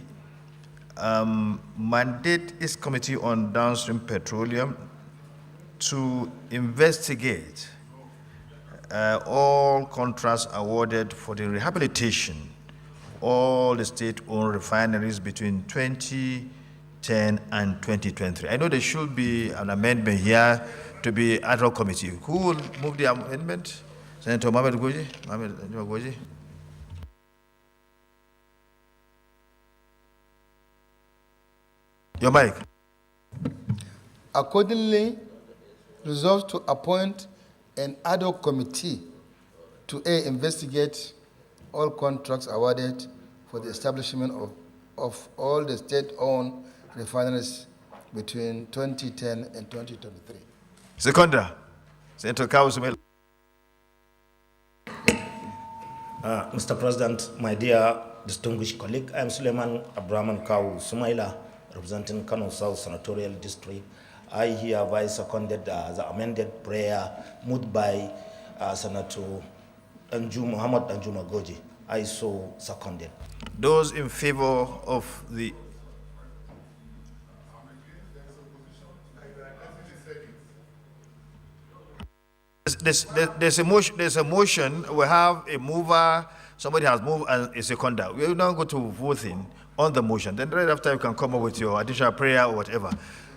Mandate East Committee on Downstream Petroleum to investigate all contracts awarded for the rehabilitation all the state-owned refineries between 2010 and 2023. I know there should be an amendment here to be ad hoc committee. Who will move the amendment? Senator Mohamed Goji? Your mic. Accordingly, resolves to appoint an ad hoc committee to investigate all contracts awarded for the establishment of all the state-owned refineries between 2010 and 2023. Seconder, Senator Kawusumela. Mr. President, my dear distinguished colleague, I am Suleiman Abraman Kawu Sumaila, representing Kano South Senatorial District. I hereby seconded the amended prayer moved by Senator Muhammad Danjuma Goji. I so seconded. Those in favor of the There's a motion. We have a mover. Somebody has moved and a seconder. We will now go to voting on the motion. Then right after you can come up with your additional prayer or whatever.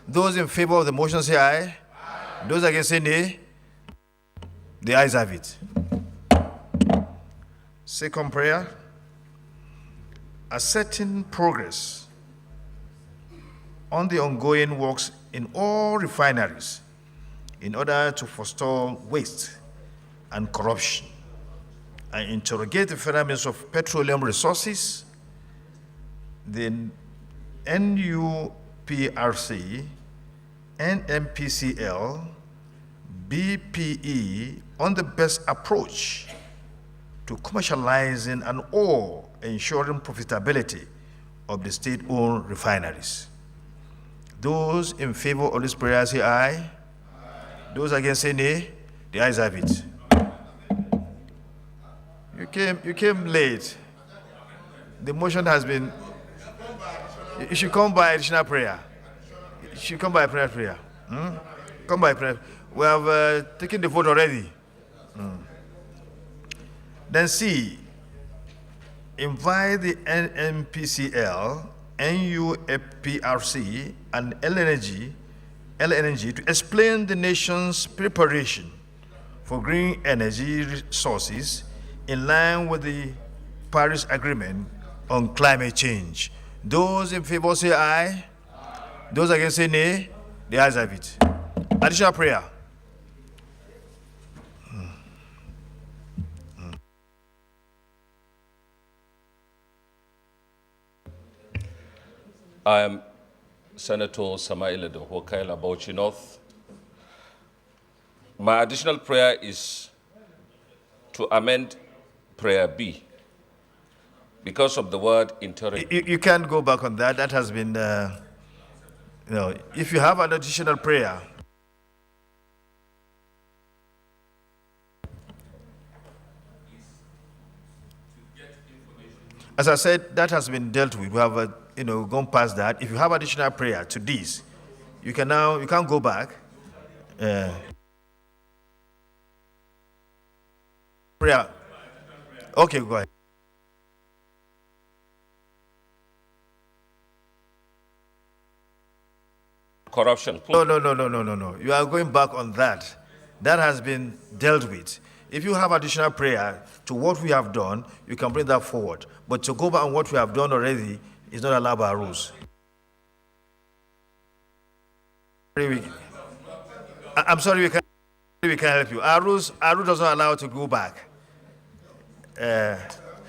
Those in favor of the motion say aye. Aye. Those against say nay. The ayes have it. Second prayer. Asserting progress on the ongoing works in all refineries in order to forestall waste and corruption and interrogate the Federal Ministry of Petroleum Resources, the NUPRC, NMPCL, BPE on the best approach to commercializing and or ensuring profitability of the state-owned refineries. Those in favor of this prayer say aye. Aye. Those against say nay. The ayes have it. You came late. The motion has been. You should come by additional prayer. You should come by prayer. Come by prayer. We have taken the vote already. Then C. Invite the NMPCL, NUPRC, and LNG to explain the nation's preparation for green energy resources in line with the Paris Agreement on climate change. Those in favor say aye. Those against say nay. The ayes have it. Additional prayer. I am Senator Samaila de Hokaila Bauchi North. My additional prayer is to amend prayer B because of the word interim. You can't go back on that. That has been, if you have an additional prayer, as I said, that has been dealt with. We have, gone past that. If you have additional prayer to this, you can go back. Prayer. Okay, go ahead. Corruption. No. You are going back on that. That has been dealt with. If you have additional prayer to what we have done, you can bring that forward. But to go back on what we have done already is not allowed by our rules. I'm sorry, we can't help you. Our rule does not allow to go back.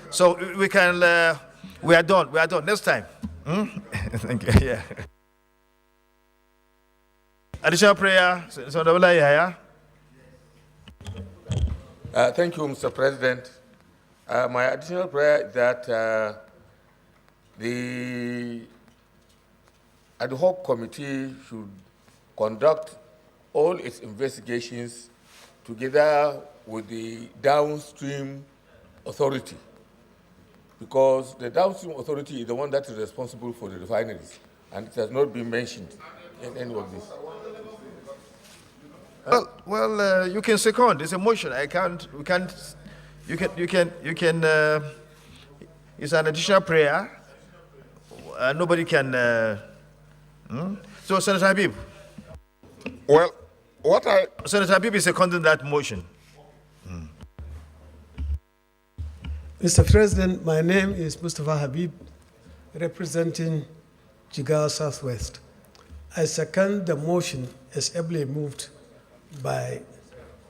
So we can. We are done. Next time. Thank you. Yeah. Additional prayer. Thank you, Mr. President. My additional prayer is that the ad hoc committee should conduct all its investigations together with the downstream authority, because the downstream authority is the one that is responsible for the refineries, and it has not been mentioned in any of this. Well, you can second. It's a motion. You can. It's an additional prayer. Nobody can. So, Senator Habib. Well, Senator Habib is seconding that motion. Mr. President, my name is Mustafa Habib, representing Jigawa Southwest. I second the motion as ably moved by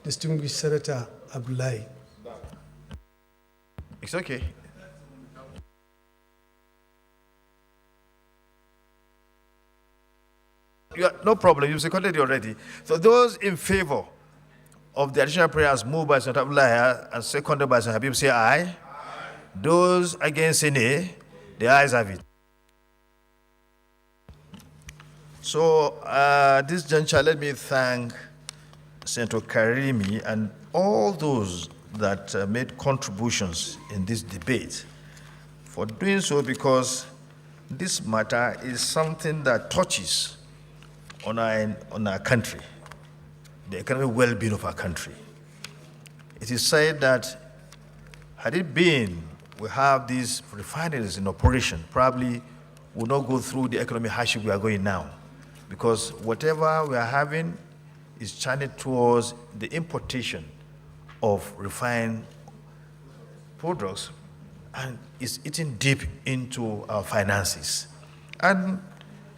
distinguished Senator Abdullahi. It's okay. No problem. You've seconded it already. So those in favor of the additional prayers moved by Senator Abdullahi and seconded by Senator Habib say aye. Those against say nay. The ayes have it. So this juncture, let me thank Senator Karimi and all those that made contributions in this debate for doing so, because this matter is something that touches on our country, the economic well-being of our country. It is said that had it been we have these refineries in operation, probably will not go through the economic hardship we are going now, because whatever we are having is channeled towards the importation of refined products, and it's eating deep into our finances. And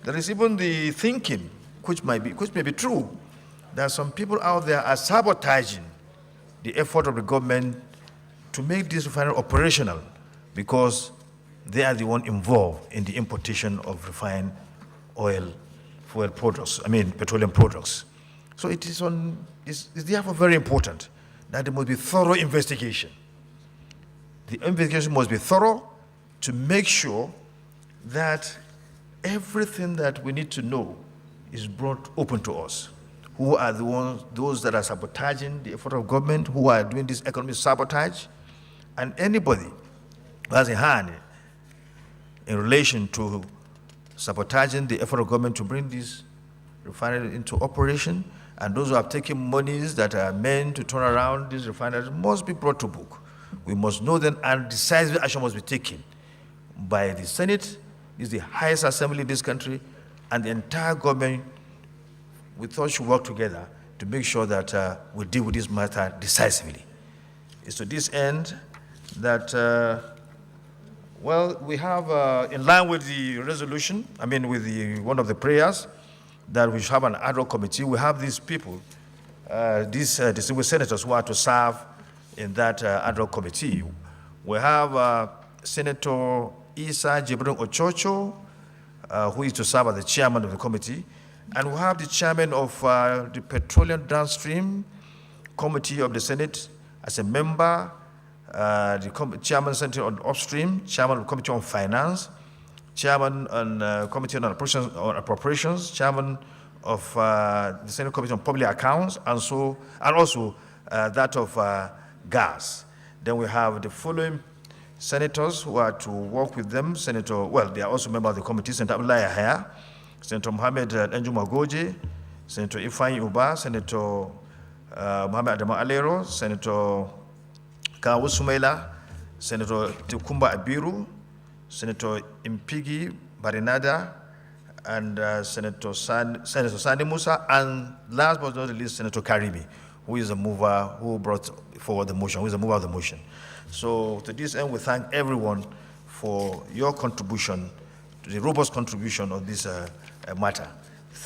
there is even the thinking, which may be true, that some people out there are sabotaging the effort of the government to make this refinery operational, because they are the one involved in the importation of refined fuel products, petroleum products. So it's therefore very important that there must be thorough investigation. The investigation must be thorough to make sure that everything that we need to know is brought open to us. Who are those that are sabotaging the effort of government, who are doing this economic sabotage, and anybody who has a hand in relation to sabotaging the effort of government to bring this refinery into operation, and those who have taken monies that are meant to turn around these refineries must be brought to book. We must know them, and decisive action must be taken by the Senate, is the highest assembly in this country, and the entire government. We thought should work together to make sure that we deal with this matter decisively. It's to this end that, we have, in line with the resolution, with one of the prayers, that we should have an ad hoc committee. We have these people, these distinguished senators who are to serve in that ad hoc committee. We have Senator Isa Jibrin Ochocho, who is to serve as the chairman of the committee. And we have the chairman of the Petroleum Downstream Committee of the Senate as a member, the chairman Senate on Upstream, chairman of the Committee on Finance, chairman on Committee on Appropriations, chairman of the Senate Committee on Public Accounts, and also that of gas. Then we have the following senators who are to work with them. They are also members of the committee: Senator Abdullahi Yahya, Senator Mohammed Enjuma Goje, Senator Ifeanyi Uba, Senator Mohammed Adamu Alero, Senator Kawu Sumaila, Senator Tukumba Abiru, Senator Impigi Barinada, and Senator Sani Musa, and last but not least, Senator Karimi, who is the mover, who brought forward the motion, who is the mover of the motion. So to this end, we thank everyone for your contribution, to the robust contribution on this matter,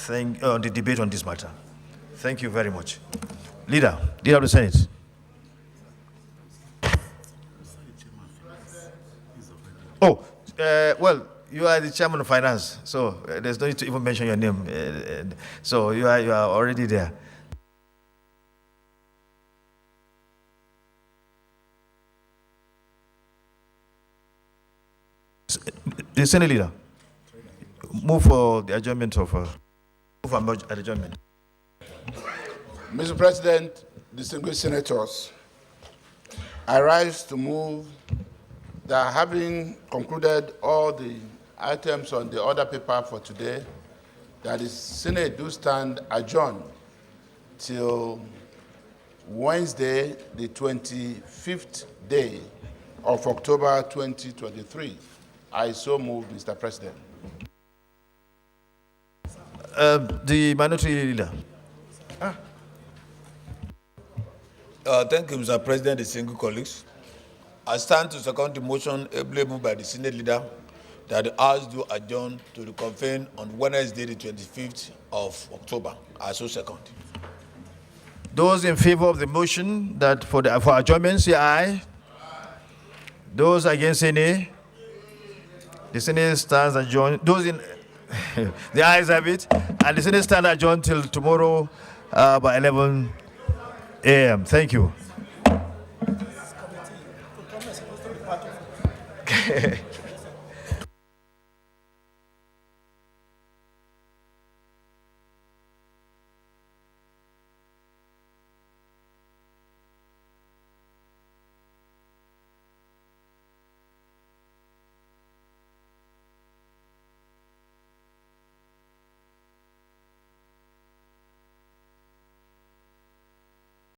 the debate on this matter. Thank you very much. Leader of the Senate. Oh, well, you are the chairman of finance, so there's no need to even mention your name. So you are already there. The Senate leader, move for the adjournment of adjournment. Mr. President, distinguished senators, I rise to move that having concluded all the items on the order paper for today, that the Senate do stand adjourned till Wednesday, the 25th day of October 2023. I so move, Mr. President. The minority leader. Thank you, Mr. President, distinguished colleagues. I stand to second the motion ably moved by the Senate leader that the House do adjourn to reconvene on Wednesday, the 25th of October. I so second. Those in favor of the motion that for adjournment, say aye. Those against, say nay. The Senate stands adjourned. Those in the ayes have it, and the Senate stands adjourned till tomorrow by 11 a.m. Thank you.